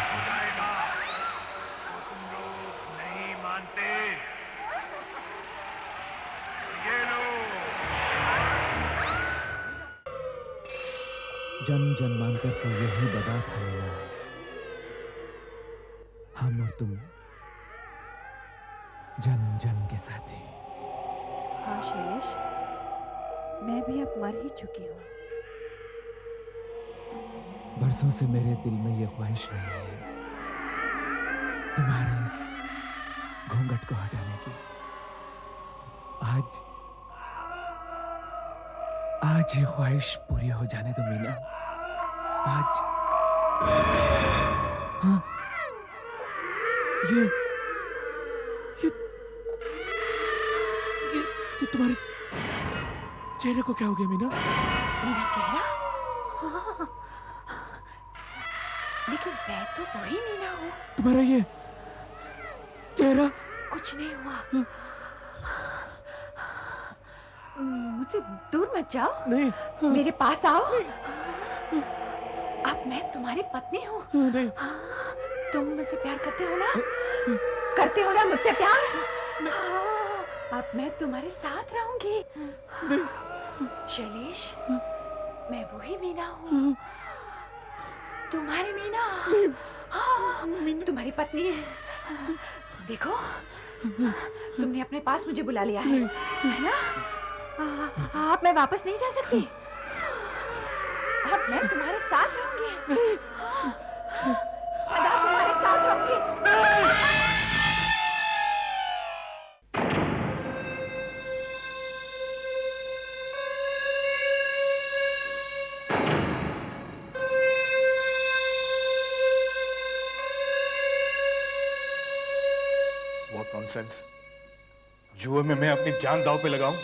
हो जाएगा तो तुम लोग नहीं मानते। ये लो। जन्म जन्मांतर से यही बदा था मेरा, हम और तुम जन्म जन्म के साथी। हाँ शैलेश, मैं भी अब मर ही चुकी हूँ। बरसों से मेरे दिल में ये ख्वाहिश रही है तुम्हारे इस घूंघट को हटाने की। आज ये ख्वाहिश पूरी हो जाने दो मीना। आज हाँ, ये तुम्हारे चेहरे को क्या हो गया मीना? मेरा चेहरा? हाँ, लेकिन मैं तो वही मीना हूँ। तुम्हारा ये चेहरा? कुछ नहीं हुआ। मुझसे दूर मत जाओ। नहीं। मेरे पास आओ। अब मैं तुम्हारी पत्नी हूँ। नहीं। तुम मुझसे प्यार करते हो ना? करते हो ना मुझसे प्यार? अब मैं तुम्हारे साथ रहूंगी। शैलेश, मैं वही मीना हूँ, तुम्हारी मीना। हाँ, तुम्हारी पत्नी है। देखो, तुमने अपने पास मुझे बुला लिया है ना? अब मैं वापस नहीं जा सकती। अब मैं तुम्हारे साथ रहूंगी, सदा तुम्हारे साथ रहूंगी। What nonsense! जुए में मैं अपनी जान दांव पे लगाऊं?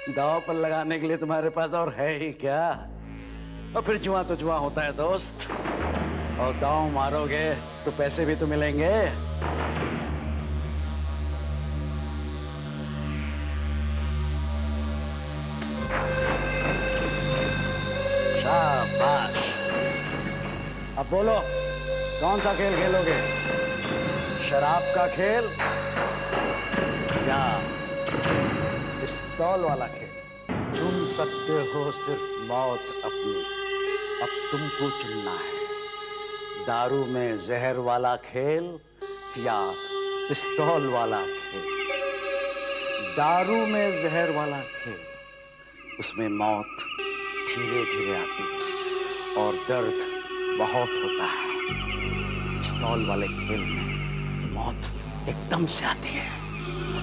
दांव पर लगाने के लिए तुम्हारे पास और है ही क्या? और फिर जुआ तो जुआ होता है दोस्त, और दांव मारोगे तो पैसे भी तो मिलेंगे। शाबाश। अब बोलो, कौन सा खेल खेलोगे? शराब का खेल या पिस्तौल वाला खेल? चुन सकते हो सिर्फ मौत अपनी। अब तुमको चुनना है, दारू में जहर वाला खेल या पिस्तौल वाला खेल। दारू में जहर वाला खेल, उसमें मौत धीरे धीरे आती है और दर्द बहुत होता है। पिस्तौल वाले खेल में मौत एकदम से आती है,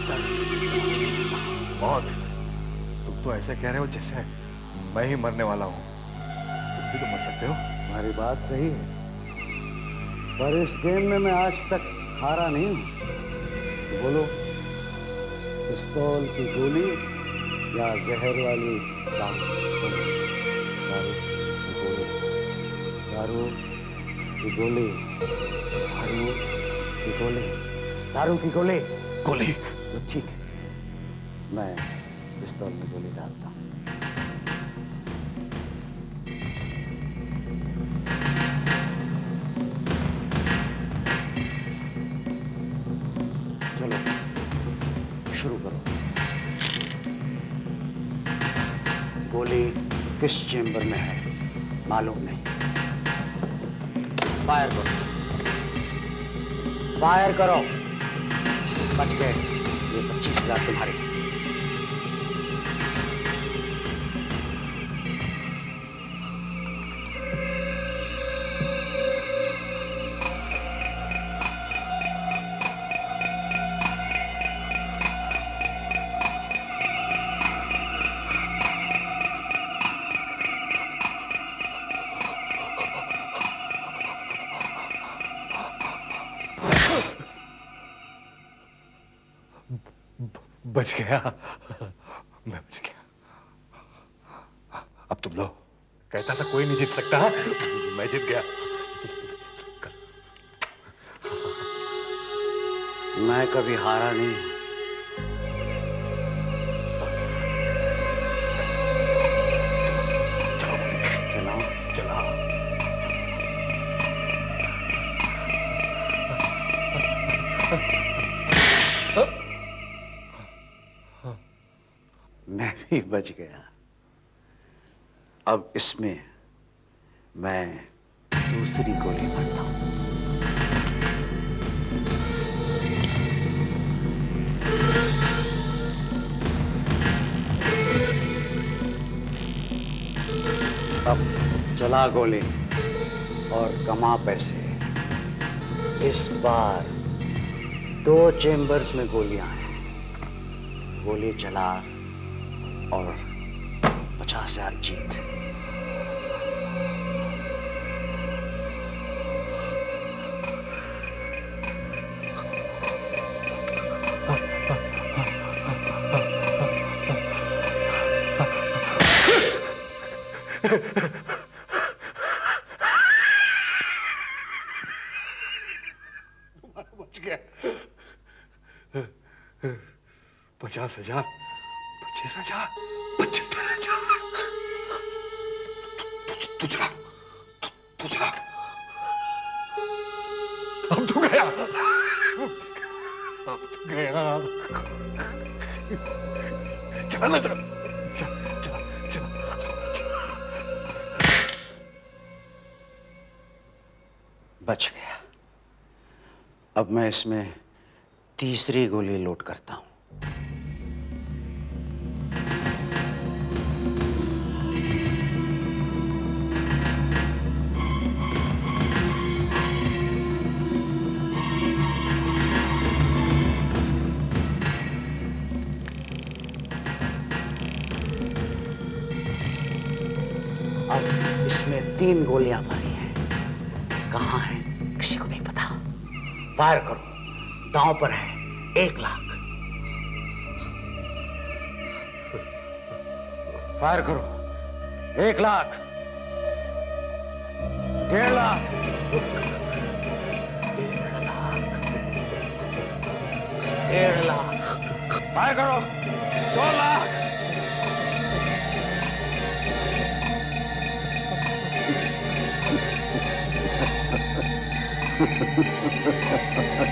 दर्द नहीं होता। मौत? तुम तो ऐसे कह रहे हो जैसे मैं ही मरने वाला हूं। तुम भी तो मर सकते हो। तुम्हारी बात सही है, पर इस गेम में मैं आज तक हारा नहीं हूं। बोलो, पिस्तौल की गोली या जहर वाली दारू की गोली? दारू की गोली, दारू की गोली, दारू की गोली। गोली? तो ठीक है, मैं पिस्तौल में गोली डालता हूं। चलो शुरू करो। गोली किस चेंबर में है मालूम नहीं। फायर करो, फायर करो। बच गए, ये 25,000 तुम्हारे। बच गया, मैं बच गया। अब तुम लो। कहता था कोई नहीं जीत सकता, हाँ? मैं जीत गया। मैं कभी हारा नहीं हूं। मैं भी बच गया। अब इसमें मैं दूसरी गोली मारता हूं। अब चला गोली और कमा पैसे। इस बार 2 चेम्बर्स में गोलियां हैं। गोली चला और 50,000 जीत। बच गया। 50,000, 25,000, 75,000। तू चला, तू चला। अब तू गया, अब तू गया। चला ना, चला, चला, चला। बच गया। अब मैं इसमें तीसरी गोली लोड करता हूं। अब इसमें 3 गोलियां मारी हैं। कहां है किसी को नहीं पता। फायर करो। दांव पर है 1 लाख। फायर करो। 1 लाख, 1.5 लाख, 1.5 लाख। फायर करो। 2 लाख।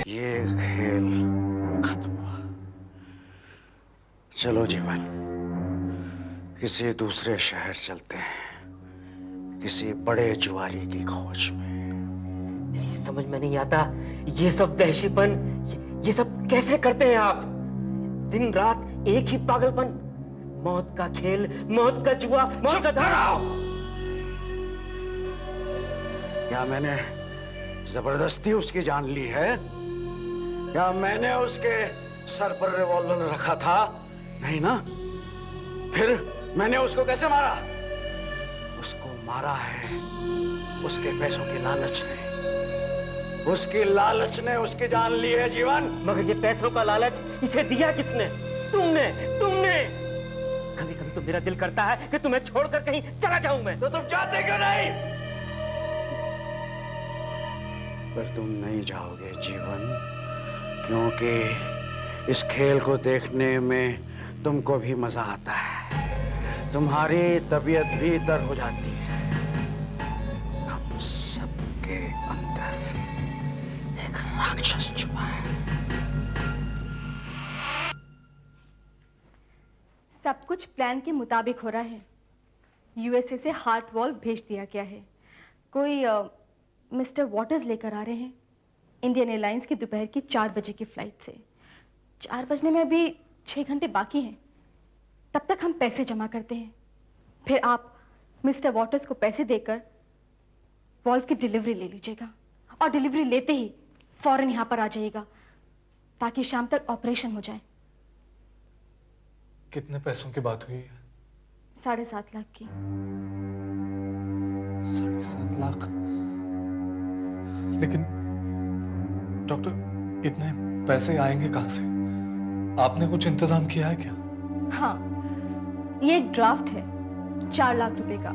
ये खेल खत्म हुआ। चलो जीवन, किसी दूसरे शहर चलते हैं, किसी बड़े जुआरी की खोज में। मेरी समझ में नहीं आता, ये सब वहशीपन, ये सब कैसे करते हैं आप? दिन रात एक ही पागलपन। मौत का खेल, मौत का जुआ, मौत का धराव। क्या मैंने जबरदस्ती उसकी जान ली है? क्या मैंने उसके सर पर रिवॉल्वर रखा था? नहीं ना? फिर मैंने उसको कैसे मारा? उसको मारा है उसके पैसों की लालच ने। उसकी लालच ने उसकी जान ली है जीवन। मगर ये पैसों का लालच इसे दिया किसने? तुमने, तुमने। कभी कभी तो मेरा दिल करता है कि तुम्हें छोड़कर कहीं चला जाऊं मैं। तो तुम चाहते क्यों नहीं? पर तुम नहीं जाओगे जीवन, क्योंकि इस खेल को देखने में तुमको भी मजा आता है। तुम्हारी तबीयत भी तर हो जाती है। हम सबके अंदर एक राक्षस छुपा है। सब कुछ प्लान के मुताबिक हो रहा है। यूएसए से हार्ट वॉल्व भेज दिया गया है। कोई मिस्टर वॉटर्स लेकर आ रहे हैं इंडियन एयरलाइंस की दोपहर की 4 बजे की फ्लाइट से। 4 बजने में अभी 6 घंटे बाकी हैं। तब तक हम पैसे जमा करते हैं, फिर आप मिस्टर वॉटर्स को पैसे देकर वॉल्व की डिलीवरी ले लीजिएगा और डिलीवरी लेते ही फौरन यहाँ पर आ जाइएगा ताकि शाम तक ऑपरेशन हो जाए। कितने पैसों की बात हुई है? 7.5 लाख की। 7.5 लाख? लेकिन डॉक्टर, इतने पैसे आएंगे कहां से? आपने कुछ इंतजाम किया है क्या? हाँ, ये एक ड्राफ्ट है। 4 लाख रुपए का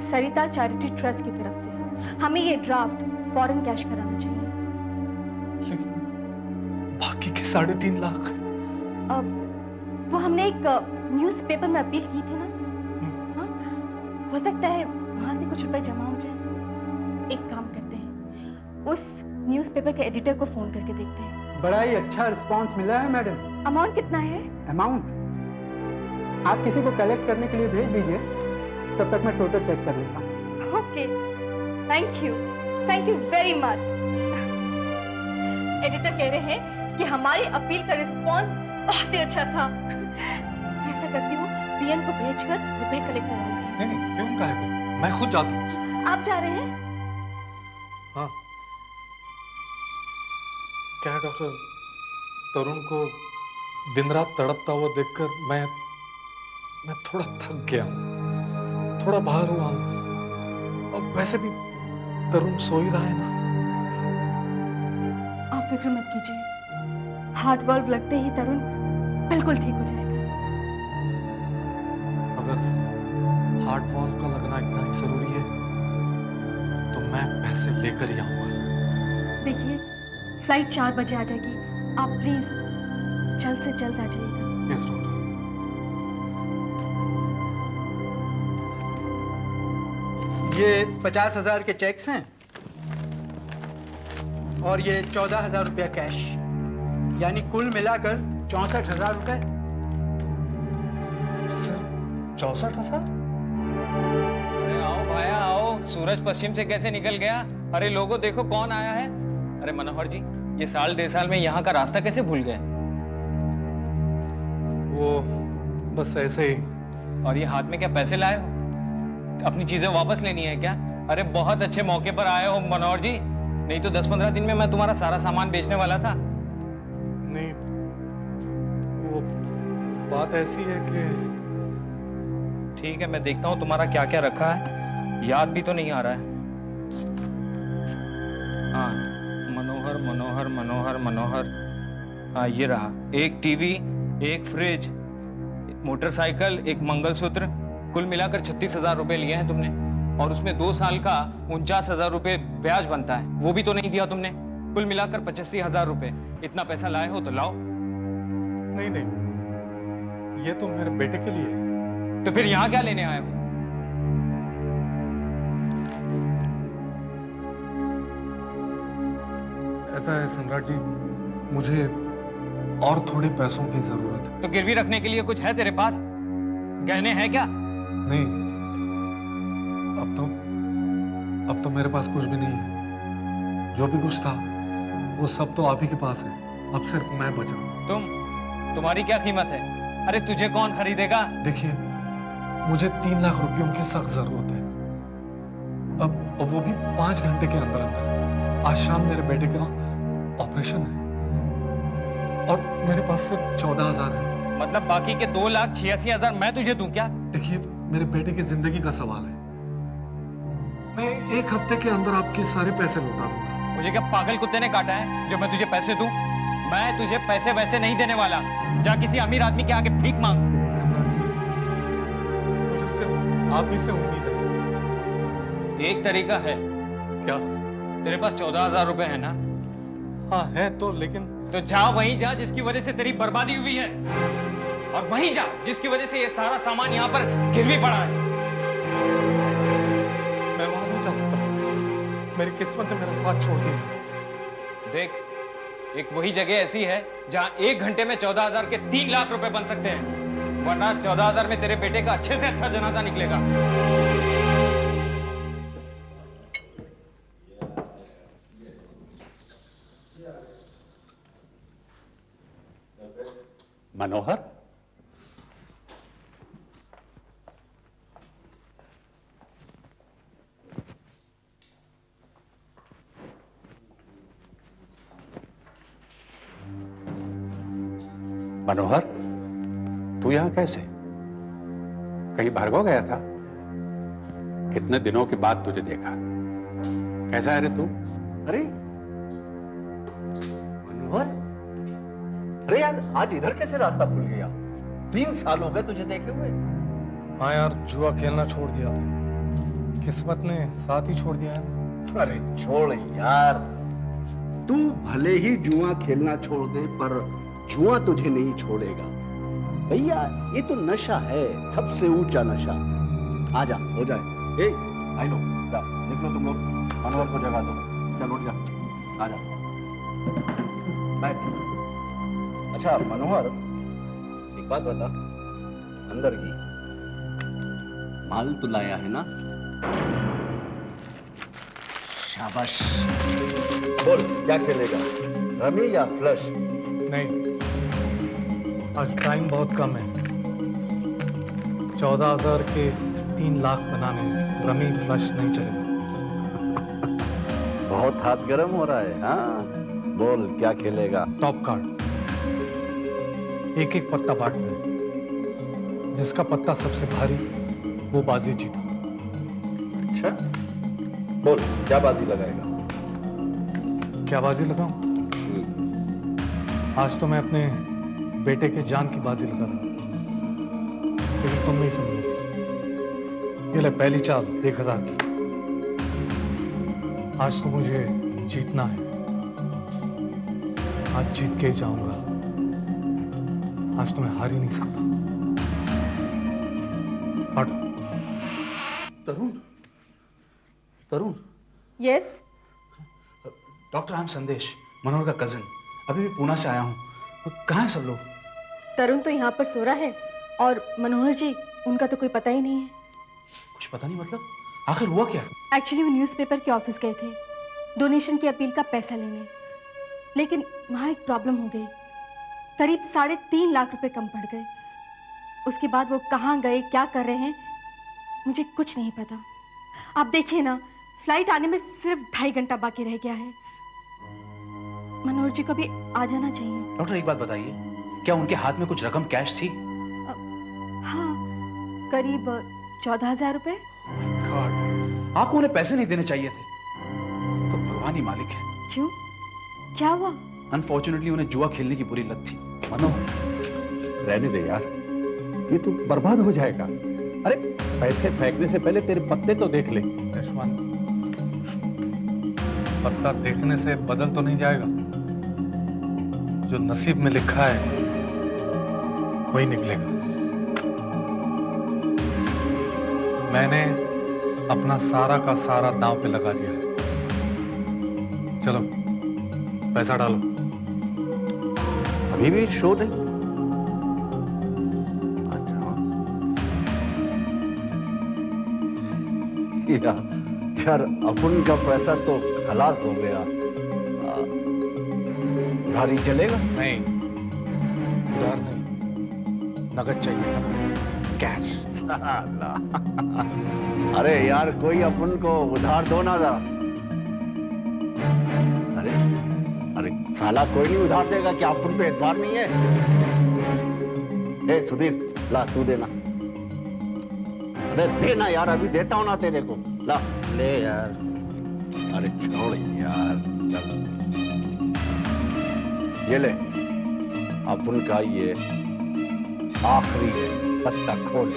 सरिता चैरिटी ट्रस्ट की तरफ से। हमें ये ड्राफ्ट फौरन कैश कराना चाहिए। बाकी के 3.5 लाख वो हमने एक न्यूज़पेपर में अपील की थी ना, हाँ, हो सकता है वहां से कुछ रुपए जमा हो जाए। एक काम करते हैं, उस न्यूज़पेपर के एडिटर को फोन करके देखते हैं। बड़ा ही अच्छा रिस्पांस मिला है मैडम। अमाउंट कितना है? अमाउंट आप किसी को कलेक्ट करने के लिए भेज दीजिए, तब तक मैं टोटल चेक कर लेता हूँ। Okay, thank you very much. Editor कह रहे हैं कि हमारी अपील का रिस्पांस बहुत ही अच्छा था। ऐसा करती हूँ, पीएन को भेजकर रुपए कलेक्ट करवा लेती हूँ। नहीं, क्यों काहे को? मैं खुद जाता हूँ। आप जा रहे हैं? हाँ। क्या है डॉक्टर, तरुण को दिन रात तड़पता हुआ देखकर मैं थोड़ा थक गया हूँ, थोड़ा बाहर हुआ हूँ। और वैसे भी तरुण सो ही रहा है ना। आप फिक्र मत कीजिए, हार्ट वाल्व लगते ही तरुण बिल्कुल ठीक हो जाएगा। अगर हार्ट वाल्व का लगना इतना ही जरूरी है तो मैं पैसे लेकर ही आऊंगा। देखिए, फ्लाइट 4 बजे आ जाएगी, आप प्लीज जल्द से जल्द आ जाइएगा। Yes doctor. ये 50,000 के चेक्स हैं और ये 14,000 रुपया कैश, यानी कुल मिलाकर 64,000 रुपए। 64,000? अरे आओ भाया आओ, सूरज पश्चिम से कैसे निकल गया? अरे लोगों देखो कौन आया है। अरे मनोहर जी, ये 1.5 साल में यहाँ का रास्ता कैसे भूल गए? वो बस ऐसे ही। और ये हाथ में क्या पैसे लाए हो? अपनी चीजें वापस लेनी है क्या? अरे बहुत अच्छे मौके पर आए हो मनोहर जी, नहीं तो 10-15 दिन में मैं तुम्हारा सारा सामान बेचने वाला था। नहीं, वो बात ऐसी है कि ठीक है, मैं देखता हूँ तुम्हारा क्या क्या रखा है, याद भी तो नहीं आ रहा है। हाँ, मनोहर मनोहर मनोहर मनोहर, हाँ ये रहा। एक टीवी, एक फ्रिज, मोटरसाइकिल, एक मंगलसूत्र, कुल मिलाकर 36,000 रुपए लिए हैं तुमने। और उसमें 2 साल का 49,000 रुपए ब्याज बनता है, वो भी तो नहीं दिया तुमने। कुल मिलाकर 85,000 रुपए। इतना पैसा लाए हो तो लाओ। नहीं नहीं, ये तो मेरे बेटे के लिए है। तो फिर यहाँ क्या लेने आए हो? ऐसा है सम्राट जी, मुझे और थोड़े पैसों की जरूरत है। तो गिरवी रखने के लिए कुछ है तेरे पास? गहने हैं क्या? नहीं, अब तो मेरे पास कुछ भी नहीं है। जो भी कुछ था वो सब तो आप ही के पास है। अब सिर्फ मैं बचा। तुम्हारी क्या कीमत है? अरे तुझे कौन खरीदेगा? देखिए, मुझे 3 लाख रुपयों की सख्त जरूरत है। अब वो भी 5 घंटे के अंदर अंदर। आज शाम मेरे बेटे का ऑपरेशन है और मेरे पास सिर्फ 14,000 है। मतलब बाकी के 2,86,000 मैं तुझे दूं क्या? देखिए, मेरे बेटे की जिंदगी का सवाल है। मैं 1 हफ्ते के अंदर आपके सारे पैसे लौटा दूंगा। मुझे क्या पागल कुत्ते ने काटा है जो मैं तुझे पैसे दूं? मैं तुझे पैसे वैसे नहीं देने वाला। जा किसी अमीर आदमी के आगे भीख मांग। मुझे सिर्फ आप ही से उम्मीद है। एक तरीका है। क्या? तेरे पास 14,000 रुपए है ना? हाँ है तो, लेकिन तो जा वहीं जा जिसकी वजह से तेरी बर्बादी हुई है, और वहीं जा जिसकी वजह से ये सारा सामान यहाँ पर गिरवी पड़ा है। मैं वहां नहीं जा सकता। मेरी किस्मत ने मेरा साथ छोड़ दिया। देख, एक वही जगह ऐसी है जहां 1 घंटे में 14,000 के 3 लाख रुपए बन सकते हैं, वरना 14,000 में तेरे बेटे का अच्छे से अच्छा जनाजा निकलेगा। मनोहर, मनोहर, तू यहां कैसे? कहीं भार्गव गया था? कितने दिनों के बाद तुझे देखा। कैसा है रे तू? अरे मनोहर, अरे यार, आज इधर कैसे रास्ता भूल गया? 3 साल हो गए तुझे देखे हुए। हाँ यार, जुआ खेलना छोड़ दिया था। किस्मत ने साथ ही छोड़ दिया है। अरे छोड़ यार, तू भले ही जुआ खेलना छोड़ दे पर जुआ तुझे नहीं छोड़ेगा भैया। ये तो नशा है, सबसे ऊंचा नशा। आजा, हो जाए। ए, आई लो, निकलो तुम लोग, अनवर को जगा दो। चल उठ जा, आजा, बैठ। अच्छा मनोहर, एक बात बता, अंदर की माल तो लाया है ना? शाबाश। बोल, क्या खेलेगा, रमी या फ्लश? नहीं, आज टाइम बहुत कम है। 14,000 के 3 लाख बनाने रमी फ्लश नहीं चलेगा। बहुत हाथ गर्म हो रहा है। हाँ, बोल क्या खेलेगा? टॉप कार्ड, एक एक पत्ता बांटना है। जिसका पत्ता सबसे भारी वो बाजी जीता। अच्छा, बोल क्या बाजी लगाएगा? क्या बाजी लगाऊं? आज तो मैं अपने बेटे के जान की बाजी लगा रहा हूं, लेकिन तुम नहीं समझोगे। ये ले पहली चाल 1,000 की। आज तो मुझे जीतना है, आज जीत के ही जाऊंगा। आज तो मैं हार ही नहीं सकता। हट। तरुण, तरुण। यस। डॉक्टर, आई एम संदेश, मनोहर का कजिन। अभी भी पूना से आया हूँ। कहाँ हैं सब लोग? तरुण तो यहाँ पर सो रहा है और मनोहर जी, उनका तो कोई पता ही नहीं है। कुछ पता नहीं मतलब? आखिर हुआ क्या? एक्चुअली वो न्यूज़पेपर के ऑफिस गए थे डोनेशन की अपील का पैसा लेने, लेकिन वहाँ एक प्रॉब्लम हो गई। करीब 3.5 लाख रुपए कम पड़ गए। उसके बाद वो कहाँ गए, क्या कर रहे हैं, मुझे कुछ नहीं पता। आप देखिए ना, फ्लाइट आने में सिर्फ 2.5 घंटा बाकी रह गया है। मनोहर जी को भी आ जाना चाहिए। डॉक्टर, एक बात बताइए, क्या उनके हाथ में कुछ रकम कैश थी? हाँ, करीब 14,000 रुपए। गॉड, आपको उन्हें पैसे नहीं देने चाहिए थे। तो भगवान ही मालिक है। क्यों, क्या हुआ? अनफॉर्चुनेटली उन्हें जुआ खेलने की बुरी लत थी। मनोहर, रहने दे यार, ये तो बर्बाद हो जाएगा। अरे पैसे फेंकने से पहले तेरे पत्ते तो देख ले। यशवंत, पत्ता देखने से बदल तो नहीं जाएगा। जो नसीब में लिखा है वही निकलेगा। मैंने अपना सारा का सारा दांव पे लगा दिया है। चलो पैसा डालो। अभी भी शो नहीं? अच्छा, यार अपन का पैसा तो खलास हो गया। गाड़ी चलेगा? नहीं, उधार नहीं, नगद चाहिए था, कैश। अरे यार, कोई अपन को उधार दो ना जरा। अरे अरे साला कोई नहीं उधार देगा, क्या अपन पे एतबार नहीं है? ए सुधीर, ला तू देना। अरे देना यार, अभी देता हूं ना तेरे को। ला ले यार। अरे छोड़ यार, चल ये ले, अपन का ये आखिरी है, पत्ता खोल।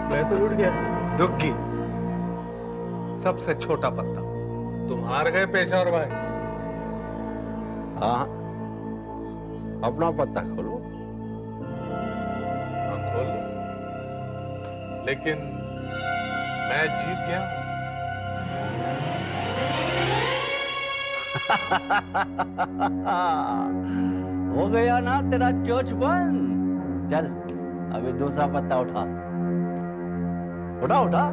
मैं तो उठ गया। दुग्गी, सबसे छोटा पत्ता। तुम हार गए पेशेवर भाई। हाँ, अपना पत्ता खोलो। हाँ, खोल लो। लेकिन मैं जीत गया। हो गया ना तेरा चोच बंद। चल अभी दूसरा पत्ता उठा उठा उठा।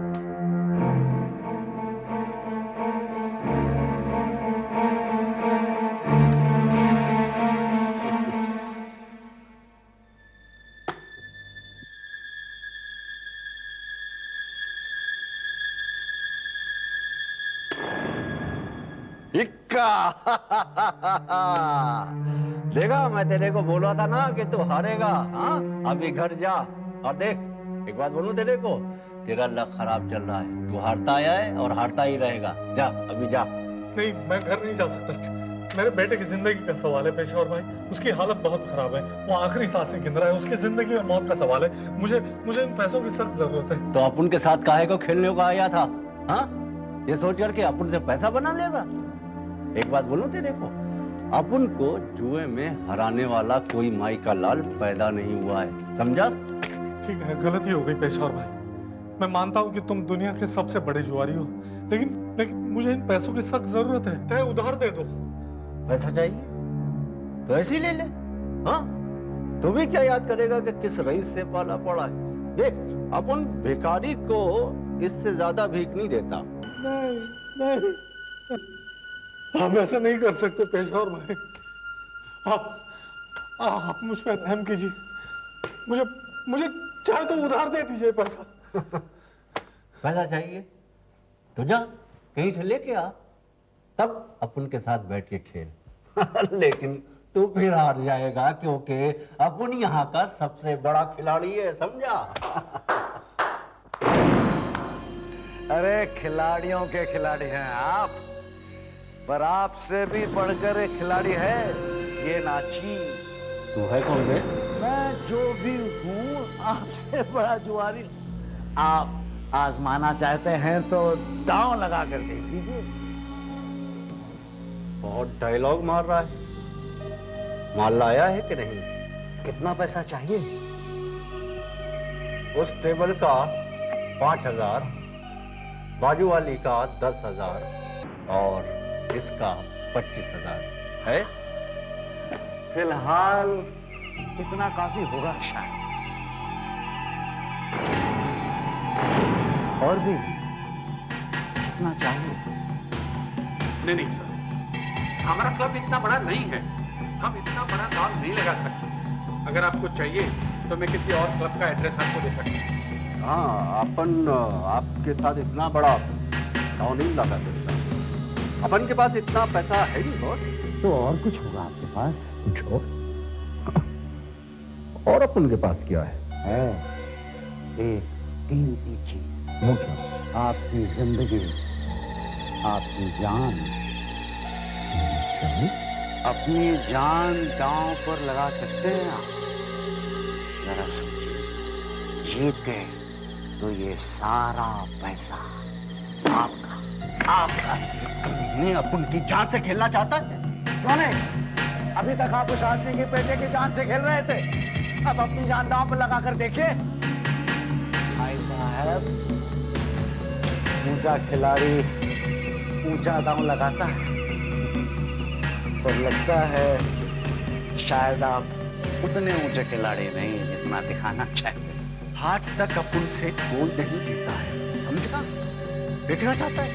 इक्का। देखा, मैं तेरे को बोला था ना कि तू हारेगा। हाँ, अभी घर जा, और देख, एक बात बोलूं तेरे को, तेरा लक खराब चल रहा है। तू हारता आया है और हारता ही रहेगा। जा, अभी जा। नहीं, मैं घर नहीं जा सकता। मेरे बेटे की जिंदगी का सवाल है पेशेवर भाई। उसकी हालत बहुत खराब है, वो आखिरी सांसें गिन रहा है। उसकी जिंदगी और मौत का सवाल है। मुझे इन पैसों की सख्त जरूरत है। तो अपन के साथ काहे को खेलने को आया था? हाँ, ये सोच करके अपन से पैसा बना लेगा। एक बात बोलूं तेरे को, अपन को जुए में हराने वाला कोई माई का लाल पैदा नहीं हुआ है, समझा? ठीक है, गलती हो गई पेशेवर भाई। मैं मानता हूँ कि तुम दुनिया के सबसे बड़े जुआरी हो, लेकिन मुझे इन पैसों की सख्त जरूरत है। चाहे उधार दे दो। पैसा चाहिए तो ऐसे ही ले ले। हाँ, तू भी क्या याद करेगा कि किस रईस से पाला पड़ा है। देख, अपन भिखारी को इससे ज्यादा भीख नहीं देता। नहीं, हम ऐसा नहीं कर सकते पेशेवर भाई। आप मुझ पर रहम कीजिए। मुझे चाहे तो उधार दे दीजिए पैसा। पैसा चाहिए तो जा कहीं से लेके आ, तब अपन के साथ बैठ के खेल। लेकिन तू फिर हार जाएगा, क्योंकि अपन यहाँ का सबसे बड़ा खिलाड़ी है, समझा? अरे खिलाड़ियों के खिलाड़ी हैं आप, पर आपसे भी बढ़कर एक खिलाड़ी है ये नाची। तू है कौन बे? मैं जो भी हूँ आपसे बड़ा जुआरी। आप आजमाना चाहते हैं तो दांव लगा कर देख लीजिए। बहुत डायलॉग मार रहा है। माल लाया है कि नहीं? कितना पैसा चाहिए? उस टेबल का 5,000, बाजू वाली का 10,000 और इसका 25,000 है। फिलहाल इतना काफी होगा शायद। और भी कितना चाहिए? नहीं सर, हमारा क्लब इतना बड़ा नहीं है। हम इतना बड़ा दाम नहीं लगा सकते। अगर आपको चाहिए तो मैं किसी और क्लब का एड्रेस आपको दे सकता हूँ। हाँ, अपन आपके साथ इतना बड़ा दाव नहीं लगा सकता। अपन के पास इतना पैसा है नहीं बॉस। तो और कुछ होगा आपके पास? कुछ और अपन के पास क्या है? एक कीमती चीज। वो क्या? आपकी जिंदगी, आपकी जान। अपनी जान दांव पर लगा सकते हैं आप। जरा सोचिए, जीत गए तो ये सारा पैसा आपका। नहीं, अपन की जान से खेलना चाहता है? कौन है? अभी तक आप उस आदमी के बेटे की जान से खेल रहे थे, अब अपनी जान दांव पर लगा कर देखिए। भाई साहब, ऊंचा खिलाड़ी ऊंचा दांव लगाता है, और लगता है शायद आप उतने ऊंचे खिलाड़ी नहीं जितना दिखाना चाहते। आज तक अपन से कोई नहीं जीता है, समझा? देखना चाहता है?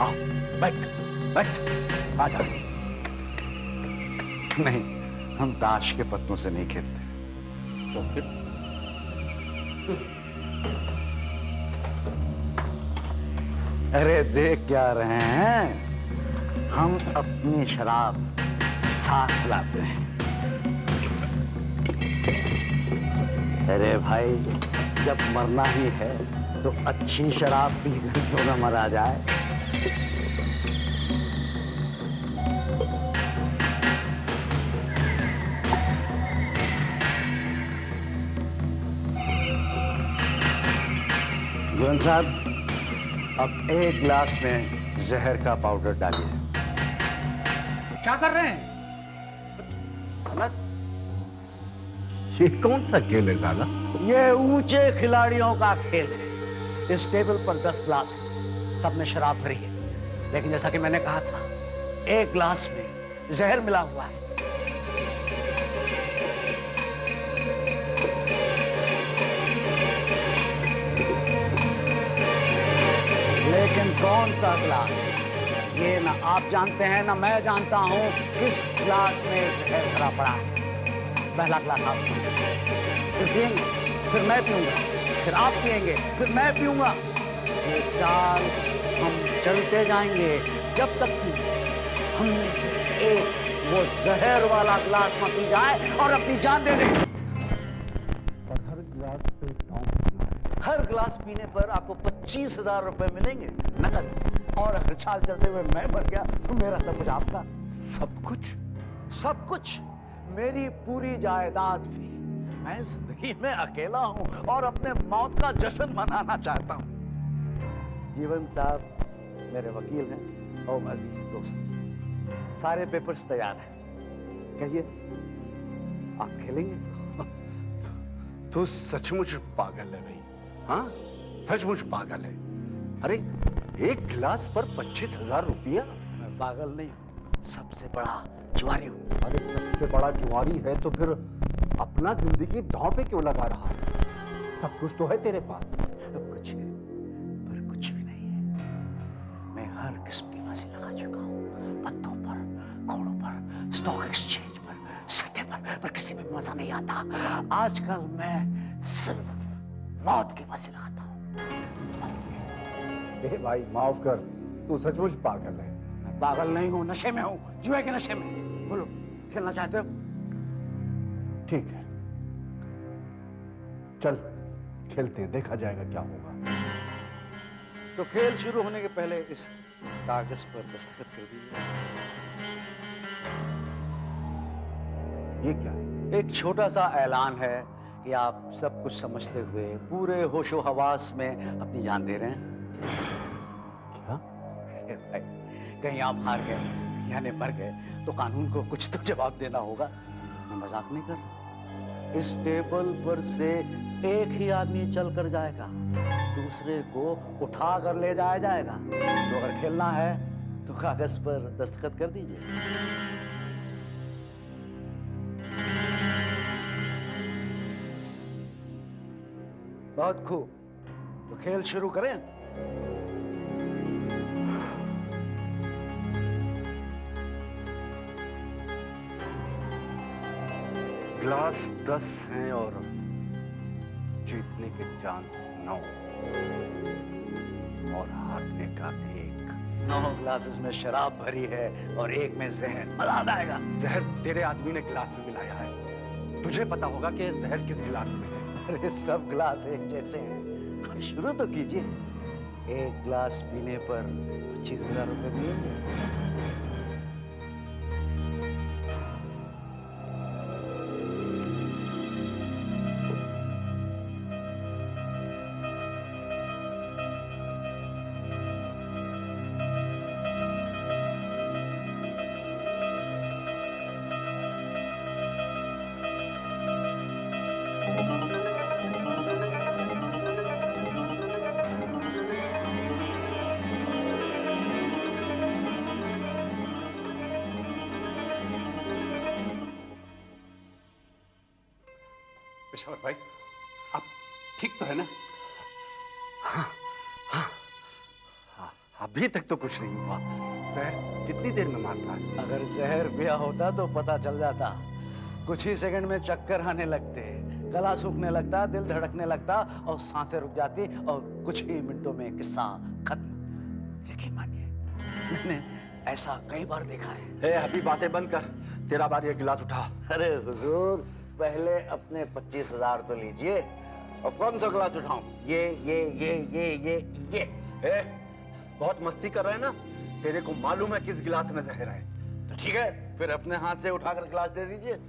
आओ, बैठ, आ जा। नहीं, हम ताश के पत्तों से नहीं खेलते। तो फिर अरे देख क्या रहे हैं, हम अपनी शराब साथ लाते हैं। अरे भाई, जब मरना ही है तो अच्छी शराब पीकर क्यों ना मरा जाए। गोविंद साहब, अब एक गिलास में जहर का पाउडर डालिए। क्या कर रहे हैं? ये कौन सा खेल है साला? ये ऊंचे खिलाड़ियों का खेल है। इस टेबल पर 10 ग्लास है, सब में शराब भरी है, लेकिन जैसा कि मैंने कहा था, एक ग्लास में जहर मिला हुआ है। लेकिन कौन सा ग्लास, ये ना आप जानते हैं ना मैं जानता हूं किस ग्लास में जहर भरा पड़ा है। पहला ग्लास आप पिएंगे, फिर पिएंगे, फिर मैं पीऊंगा, फिर आप पिएंगे, फिर मैं पीऊंगा। ये चाल हम चलते जाएंगे जब तक कि हमने से एक वो जहर वाला ग्लास न पी जाए और अपनी जान दे दे। और हर ग्लास पे पीने पर आपको 25,000 रुपए मिलेंगे नकद। और अगर चाल चलते हुए मैं मर गया तो मेरा सब कुछ आपका। सब कुछ? सब कुछ, मेरी पूरी जायदाद भी। मैं जिंदगी में अकेला हूं और अपने मौत का जश्न मनाना चाहता हूं। जीवन साहब मेरे वकील हैं और अजीज दोस्त, सारे पेपर्स तैयार हैं। कहिए, आप खेलेंगे? तू सचमुच पागल है भाई। हाँ, सचमुच पागल है। अरे एक गिलास पर 25,000 रुपया? मैं पागल नहीं हूं, सबसे बड़ा जुआरी हूं। अरे सबसे बड़ा जुआरी है तो फिर अपना जिंदगी दांव पे क्यों लगा रहा है? सब कुछ तो है तेरे पास। सब कुछ है पर कुछ भी नहीं है। मैं हर किस्म की बाजी लगा चुका हूं, पत्तों पर, घोड़ों पर, स्टॉक एक्सचेंज पर, सट्टे पर किसी में मजा नहीं आता। आजकल मैं सिर्फ मौत की बाजी लगाता हूं। ए भाई माफ कर, तू सचमुच पागल है। मैं पागल नहीं हूं, नशे में हूं, जुए के नशे में। बोलो, खेलना चाहते हो? ठीक है, चल खेलते हैं, देखा जाएगा क्या होगा। तो खेल शुरू होने के पहले इस कागज पर दस्तखत कर दीजिए। ये क्या है? एक छोटा सा ऐलान है कि आप सब कुछ समझते हुए पूरे होशो हवास में अपनी जान दे रहे हैं। क्या? कहीं आप हार गए यानी मर गए तो कानून को कुछ तो जवाब देना होगा। मैं मजाक नहीं कर रहा। इस टेबल पर से एक ही आदमी चल कर जाएगा, दूसरे को उठा कर ले जाया जाएगा। तो अगर खेलना है तो कागज पर दस्तखत कर दीजिए। बहुत खूब, तो खेल शुरू करें। ग्लास 10 हैं और जीतने के चांस 9 और हारने का 1। 9 ग्लासेस में शराब भरी है और एक में जहर। मजा आ जाएगा। जहर तेरे आदमी ने गिलास में मिलाया है। तुझे पता होगा कि जहर किस गिलास में है। अरे सब ग्लास एक जैसे हैं। अब शुरू तो कीजिए। एक ग्लास पीने पर 25,000 रुपए मिलेंगे। पेशावर भाई, आप ठीक तो है ना? हाँ, हाँ, हाँ, अभी तक तो कुछ नहीं हुआ। जहर कितनी देर में मारता है? अगर जहर पिया होता तो पता चल जाता। कुछ ही सेकंड में चक्कर आने लगते, गला सूखने लगता, दिल धड़कने लगता और सांसें रुक जाती और कुछ ही मिनटों में किस्सा खत्म। यकीन मानिए, मैंने ऐसा कई बार देखा है। अभी बातें बंद कर, तेरा बार ये गिलास उठा। अरे हुजूर, पहले अपने 25,000 तो लीजिए। और कौन सा ग्लास उठाऊं? ये। बहुत मस्ती कर रहे हैं ना? तेरे को मालूम है किस गिलास में जहर है। तो ठीक है, फिर अपने हाथ से उठाकर गिलास दे दीजिए।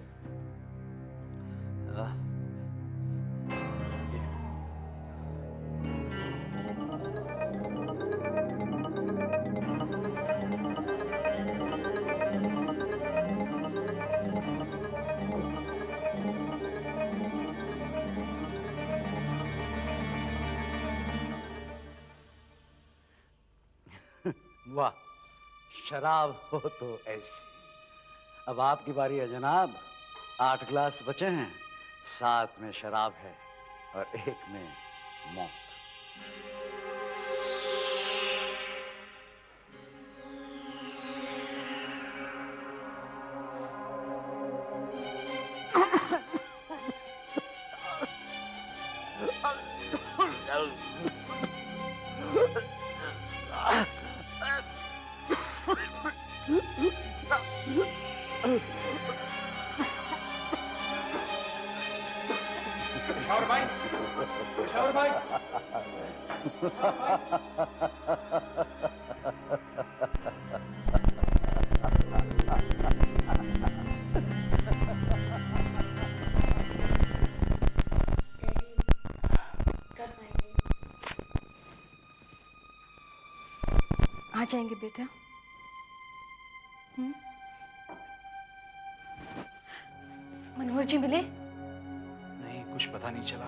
वाह, शराब हो तो ऐसी। अब आपकी बारी है जनाब। 8 ग्लास बचे हैं, 7 में शराब है और 1 में मौत। पेशावर भाई, आ जाएंगे बेटा। मनोहर जी मिले? नहीं, कुछ पता नहीं चला।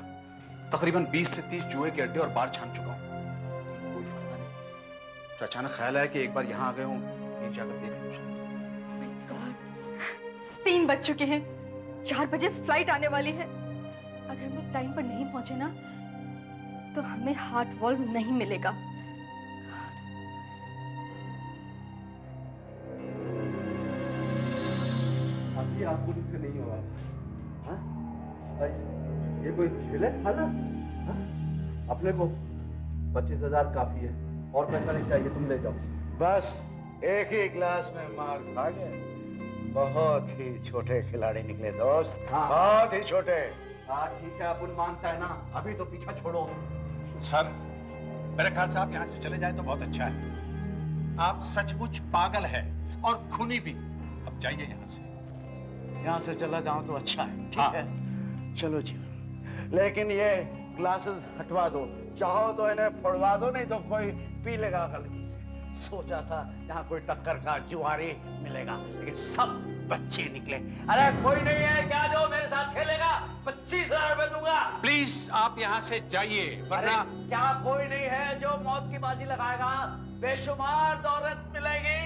तकरीबन 20 से 30 जुए के अड्डे और बार छान चुका हूँ, कोई फायदा नहीं। फिर अचानक ख्याल आया कि एक बार यहाँ आ गए हूँ, यहीं जाकर देख लूँ शायद। 3 बज चुके हैं, 4 बजे फ्लाइट आने वाली है। अगर हम लोग टाइम पर नहीं पहुंचे ना तो हमें हार्ट वॉल्व नहीं मिलेगा। अभी आप पुलिस से नहीं होगा। हाँ? ये कोई खेल है साला? हाँ? अपने को 25,000 काफी है, और पैसा नहीं चाहिए, तुम ले जाओ। बस एक ही क्लास में मार खा गए। बहुत ही छोटे खिलाड़ी निकले दोस्त। हाँ। बहुत ही छोटे। हाँ ठीक है, अपन मानता है ना, अभी तो पीछा छोड़ो। सर, मेरे ख्याल से आप यहाँ से चले जाए तो बहुत अच्छा है। आप सचमुच पागल है और खूनी भी। अब जाइए यहाँ से। यहाँ से चला जाऊं तो अच्छा है। ठीक है, चलो जी। लेकिन ये ग्लासेस हटवा दो, चाहो तो इन्हें फोड़वा दो, नहीं तो कोई पी लेगा गलती से। सोचा था यहाँ कोई टक्कर का जुआरी मिलेगा, लेकिन सब बच्चे निकले। अरे कोई नहीं है क्या जो मेरे साथ खेलेगा? 25,000 रुपए दूंगा। प्लीज आप यहाँ से जाइए, वरना क्या कोई नहीं है जो मौत की बाजी लगाएगा? बेशुमार दौलत मिलेगी।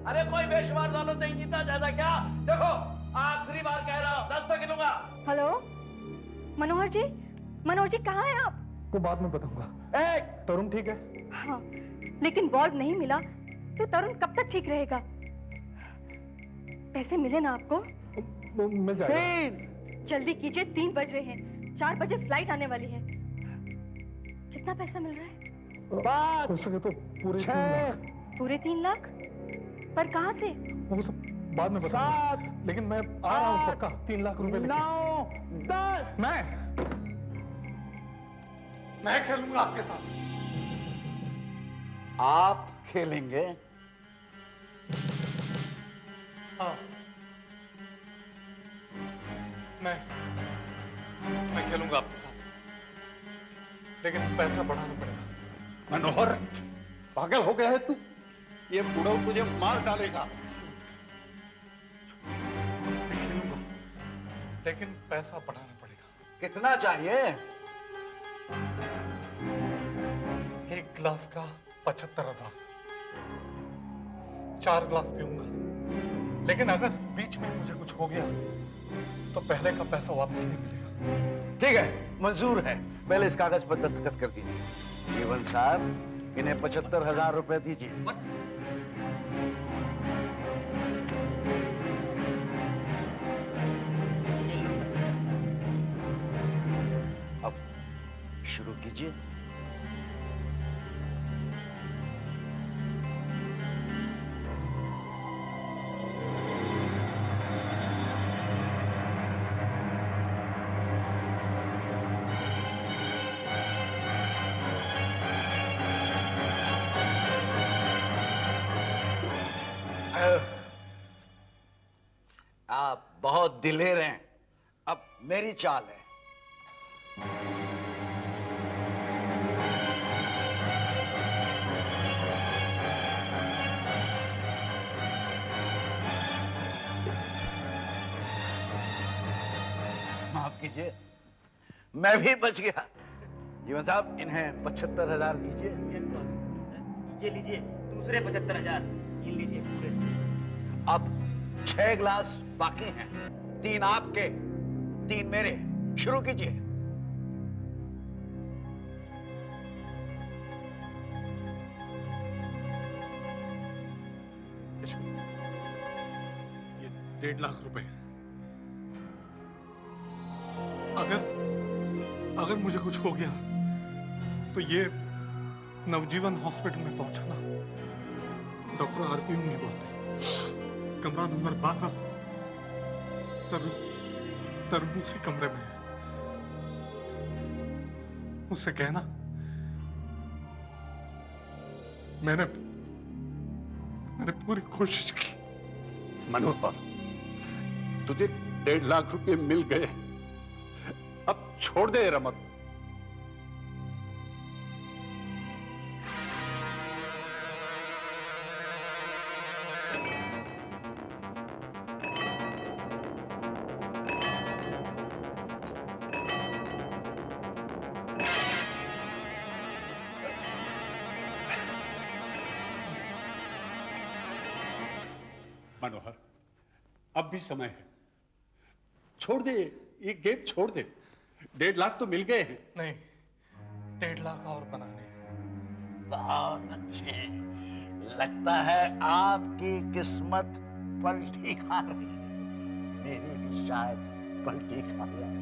अरे कोई बेशुमार दौलत नहीं जीता जाता क्या? देखो, आखिरी बार कह रहा हूँ, 10 तक गिनूंगा। हेलो मनोहर जी, मनोहर जी कहाँ हैं आप? वो बाद में बताऊंगा। तरुण ठीक है? हाँ, लेकिन वॉल्व नहीं मिला तो तरुण कब तक ठीक रहेगा? पैसे मिले ना आपको? मिल जाएगा। जल्दी कीजिए, 3 बज रहे हैं, 4 बजे फ्लाइट आने वाली है। कितना पैसा मिल रहा है? हो सके तो पूरे 3 लाख। पूरे 3 लाख? पर कहाँ से? वो सब बाद में बताऊंगा। लेकिन मैं आ रहा हूँ पक्का 3 लाख रुपए लेके। 9, 10। मैं खेलूंगा आपके साथ। आप खेलेंगे? हाँ, मैं खेलूंगा आपके साथ, लेकिन पैसा बढ़ाना पड़ेगा। मनोहर, पागल हो गया है तू? ये बूढ़ा तुझे मार डालेगा। मैं खेलूंगा, लेकिन पैसा बढ़ाना पड़ेगा। कितना चाहिए? 1 गिलास का 75,000। 4 गिलास पीऊंगा, लेकिन अगर बीच में मुझे कुछ हो गया तो पहले का पैसा वापस नहीं मिलेगा। ठीक है, मंजूर है। पहले इस कागज पर दस्तखत कर दीजिए। जीवन साहब, इन्हें 75,000 रुपए दीजिए। अब शुरू कीजिए। आप बहुत दिलेर हैं। अब मेरी चाल है। माफ कीजिए, मैं भी बच गया। जीवन साहब, इन्हें 75,000 दीजिए। ये लीजिए दूसरे 75,000। ये लीजिए पूरे। अब 6 गिलास बाकी हैं। 3 आपके, 3 मेरे। शुरू कीजिए। ये 1.5 लाख रुपए। अगर मुझे कुछ हो गया तो ये नवजीवन हॉस्पिटल में पहुंचाना। डॉक्टर आरती होंगी बोलते, कमरा नंबर 12, तरुण उसी कमरे में है। उससे कहना मैंने पूरी कोशिश की। मनोहर, तुझे 1.5 लाख रुपए मिल गए, अब छोड़ दे रमक। मनोहर, अब भी समय है, छोड़ दे ये गेम, छोड़ दे। 1.5 लाख तो मिल गए हैं। नहीं, 1.5 लाख और बनाने हैं। बहुत अच्छे, लगता है आपकी किस्मत पलटी खा रही है। मेरी भी शायद पलटी खा जाए।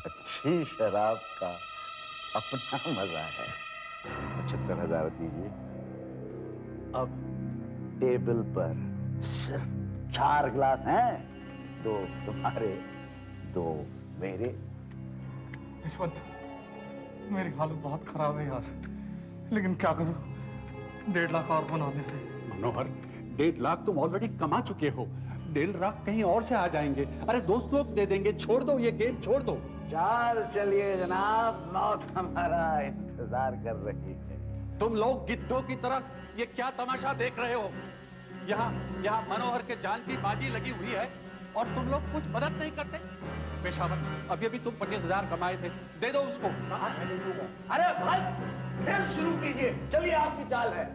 अच्छी शराब का अपना मजा है। 75,000 दीजिए। अब टेबल पर सिर्फ 4 गिलास हैं, 2 तुम्हारे, 2 मेरे। यशवंत, मेरी हालत बहुत खराब है यार, लेकिन क्या करूं, 1.5 लाख और बनाने हैं। मनोहर, 1.5 लाख तुम ऑलरेडी कमा चुके हो, 1.5 लाख कहीं और से आ जाएंगे। अरे दोस्त लोग दे देंगे, छोड़ दो ये गेम, छोड़ दो। चलिए जनाब, मौत हमारा इंतजार कर रही है। तुम लोग गिद्धों की तरह ये क्या तमाशा देख रहे हो? यहाँ मनोहर के जान की बाजी लगी हुई है और तुम लोग कुछ मदद नहीं करते। पेशावर, अभी अभी तुम 25,000 कमाए थे, दे दो उसको। अरे भाई, खेल शुरू कीजिए, चलिए आपकी चाल है।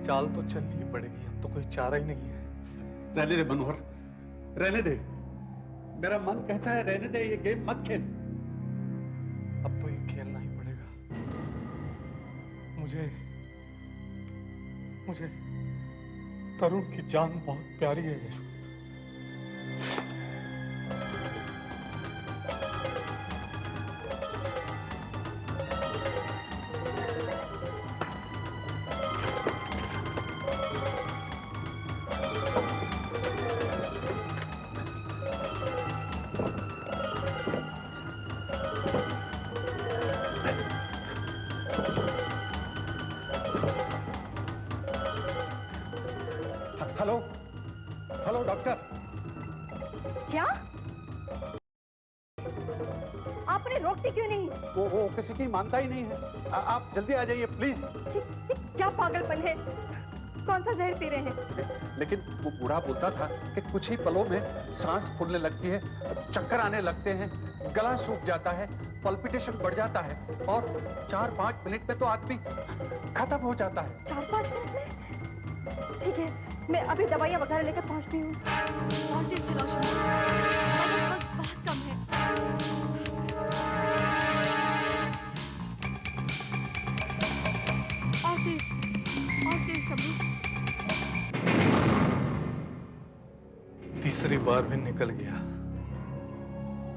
चाल तो चलनी ही पड़ेगी, अब तो कोई चारा ही नहीं है। रहने दे मनोहर, रहने दे। मेरा मन कहता है रहने दे, ये गेम मत खेल। अब तो ये खेलना ही पड़ेगा। मुझे तरुण की जान बहुत प्यारी है यशवंत। Hello doctor. क्या आपने रोकती क्यों नहीं? वो किसी की मानता ही नहीं है। आप जल्दी आ जाइए प्लीज। क्या पागलपन है? कौन सा जहर पी रहे हैं? लेकिन वो बूढ़ा बोलता था कि कुछ ही पलों में सांस फूलने लगती है, चक्कर आने लगते हैं, गला सूख जाता है, पल्पिटेशन बढ़ जाता है और 4-5 मिनट में तो आदमी खत्म हो जाता है। 4-5 मिनट में? ठीक है, मैं अभी दवाइयाँ वगैरह लेकर पहुंचती हूँ। और तेज चलाओ शम्मी, हमारे पास वक्त बहुत कम है। और तेज शम्मी। तीसरी बार भी निकल गया,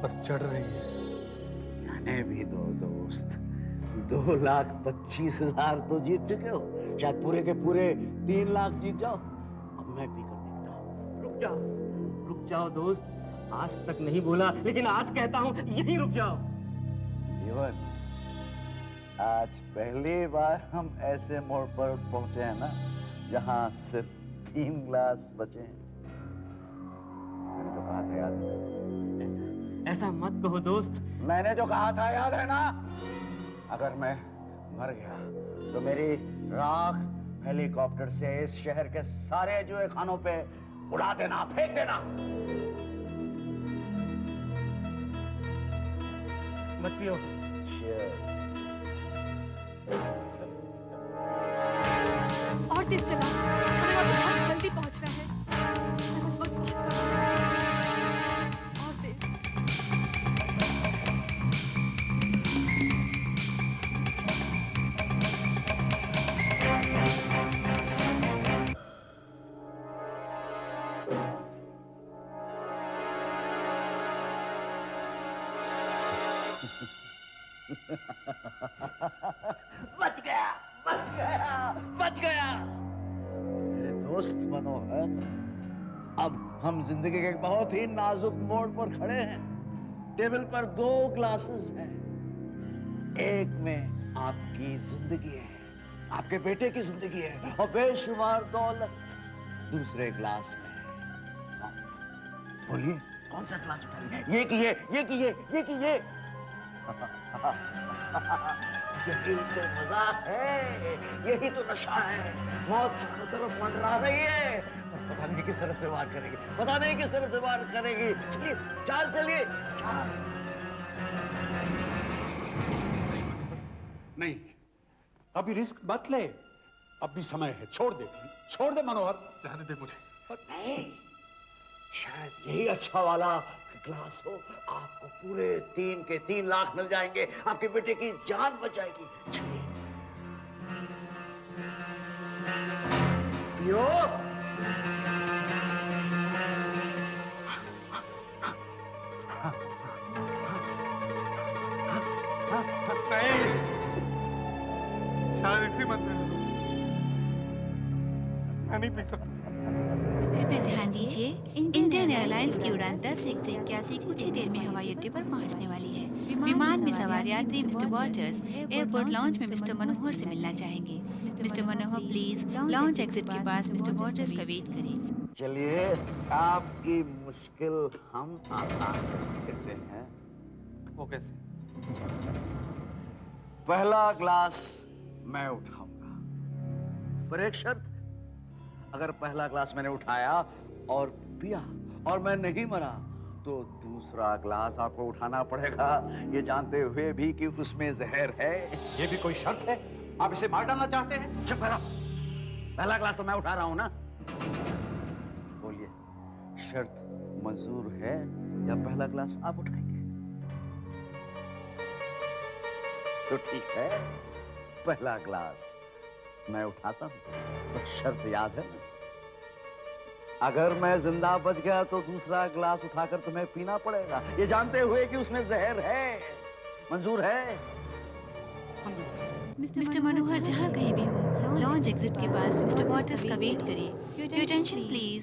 पर चढ़ रही है। जाने भी दो दोस्त, 2,25,000 तो जीत चुके हो, शायद पूरे के पूरे 3 लाख जीत जाओ। अब मैं भी कर देता हूँ। रुक जाओ दोस्त, आज तक नहीं बोला, लेकिन आज कहता हूँ यहीं रुक जाओ। जीवन, आज पहली बार हम ऐसे मोड़ पर पहुंचे हैं ना, जहां सिर्फ 3 गिलास बचे हैं। मैंने जो कहा था याद है? ऐसा मत कहो दोस्त। मैंने जो कहा था याद है ना? अगर मैं मर गया तो मेरी राख हेलीकॉप्टर से इस शहर के सारे जुए खानों पे उड़ा देना, फेंक देना। मत पियो। और तेज चला, हमें वहाँ पे बहुत जल्दी पहुंचना है। बस वक्त बहुत कम है। और तेज। बच गया, बच गया, बच गया। मेरे दोस्त मनोहर, अब हम जिंदगी के एक बहुत ही नाजुक मोड़ पर खड़े हैं। टेबल पर 2 ग्लासेस हैं। एक में आपकी जिंदगी है, आपके बेटे की जिंदगी है और बेशुमार दौलत। दूसरे ग्लास में बोलिए कौन सा ग्लास उठाइए? ये कि ये यही तो मजा है, यही तो नशा है। मौत चारों तरफ मंडरा रही है, पता नहीं किस तरफ से वार करेगी, पता नहीं किस तरफ से वार करेगी। चलिए चाल चलिए चाल। नहीं, अभी रिस्क मत ले, अभी समय है। छोड़ दे मनोहर, जाने दे मुझे। नहीं, शायद यही अच्छा वाला ग्लास हो। आपको पूरे 3 के 3 लाख मिल जाएंगे, आपके बेटे की जान बच जाएगी। चलिए पियो। शायद इसी मन से मैं नहीं पी सकता। कृपया ध्यान दीजिए, इंडियन एयरलाइंस की उड़ान 10 से 81 कुछ ही देर में हवाई अड्डे पर पहुंचने वाली है। विमान में सवार यात्री मिस्टर वॉटर्स एयरपोर्ट लॉन्च में मिस्टर मनोहर से मिलना चाहेंगे। Mister Manohar please launch exit के पास मिस्टर वॉटर्स का वेट करें। चलिए आपकी मुश्किल हम आसान कर देते हैं। वो कैसे? पहला ग्लास मैं उठाऊंगा, पर एक शर्त, अगर पहला ग्लास मैंने उठाया और पिया और मैं नहीं मरा तो दूसरा ग्लास आपको उठाना पड़ेगा, ये जानते हुए भी कि उसमें जहर है। ये भी कोई शर्त है? आप इसे मार डालना चाहते हैं? चुप करो, पहला ग्लास तो मैं उठा रहा हूं ना। बोलिए, शर्त मंजूर है या पहला ग्लास आप उठाएंगे? तो ठीक है, पहला ग्लास मैं उठाता हूं, तो शर्त याद है ना? अगर मैं जिंदा बच गया तो दूसरा ग्लास उठाकर तुम्हें पीना पड़ेगा, ये जानते हुए कि उसमें जहर है। मंजूर है? मिस्टर मनोहर जहाँ कहीं भी हो, लॉन्च एग्जिट के पास मिस्टर वॉटर्स का वेट करें। Your attention please.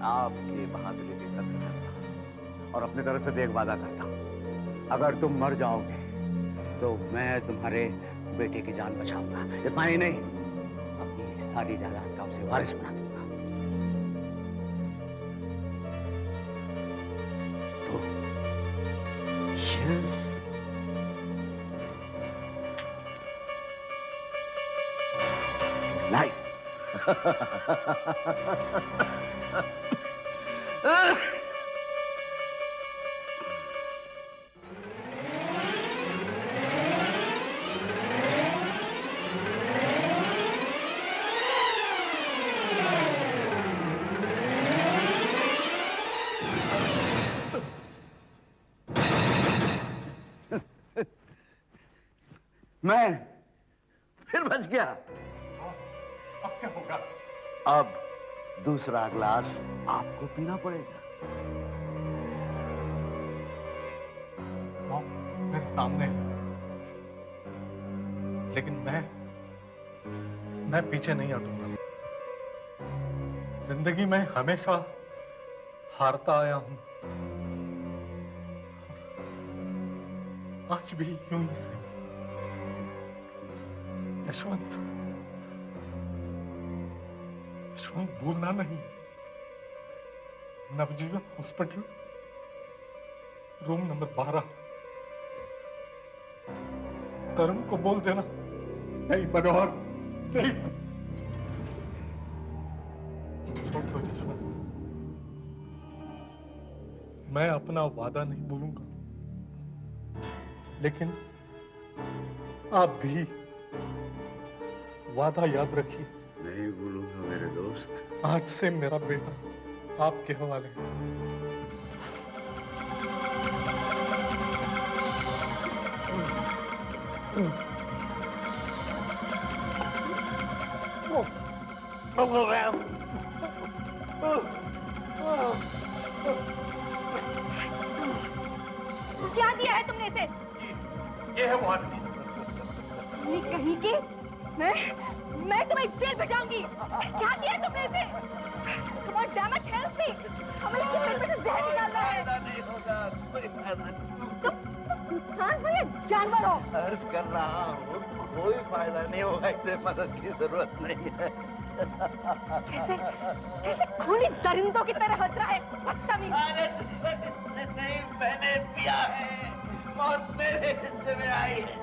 आपकी बहादुरी की कदर करता हूं और अपनी तरफ से भी एक वादा करता हूं, अगर तुम मर जाओगे तो मैं तुम्हारे बेटे की जान बचाऊंगा। इतना ही नहीं, अपनी सारी जायदाद का उसे वारिस बना दूंगा। तो cheers। Life। मैं फिर बच गया। अब क्या होगा? अब दूसरा ग्लास आपको पीना पड़ेगा। मौत मेरे सामने है, लेकिन मैं पीछे नहीं हटूंगा। जिंदगी में हमेशा हारता आया हूं, आज भी यूं ही सही। यशवंत भूलना नहीं। नवजीवन हॉस्पिटल, रूम नंबर 12। तरुण को बोल देना। नहीं मनोहर, नहीं। छोड़ दो यशवंत, मैं अपना वादा नहीं भूलूंगा, लेकिन आप भी वादा याद रखिए। नहीं भूलूंगा मेरे दोस्त। आज से मेरा बेटा आपके हवाले है। क्या दिया है तुमने इसे? ये है वो आदमी। नी कहीं की मैं तुम्हें जेल भेजाऊंगी। क्या दिया है तुमने इसे? Come on, damn it, help me! हमें इसके पेट में से जहर निकालना है। नहीं होगा, कोई फायदा नहीं। तुम इंसान हो या जानवर हो? अर्ज कर रहा हूँ, कोई फायदा नहीं होगा, इसे मदद की जरूरत नहीं है। कैसे खूनी दरिंदों की तरह हंस रहा है, बदतमीज! नहीं, मैंने पिया है, मौत मेरे हिस्से में आई है।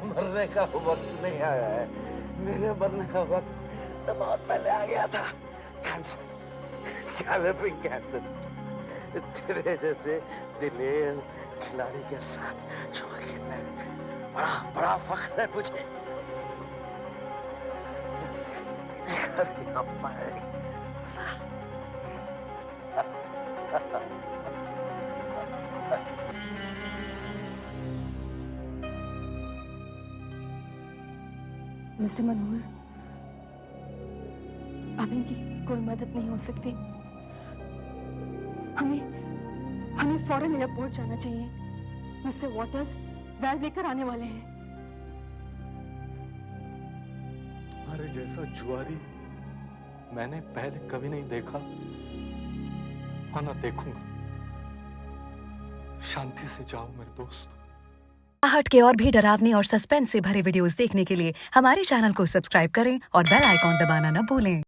मरने का वक्त नहीं आया है, मेरे मरने का वक्त तो बहुत पहले आ गया था। Cancer, galloping cancer. तेरे जैसे दिलेर खिलाड़ी के साथ जुआ खेलने बड़ा बड़ा फख्र है मुझे। कभी अम्मा मिस्टर मनोहर, अब इनकी कोई मदद नहीं हो सकती। हमें फौरन एयरपोर्ट जाना चाहिए। मिस्टर वॉटर्स वैल्व लेकर आने वाले हैं। तुम्हारे जैसा जुआरी मैंने पहले कभी नहीं देखा और ना देखूंगा। शांति से जाओ मेरे दोस्त। आहट के और भी डरावनी और सस्पेंस से भरे वीडियोस देखने के लिए हमारे चैनल को सब्सक्राइब करें और बेल आइकॉन दबाना न भूलें।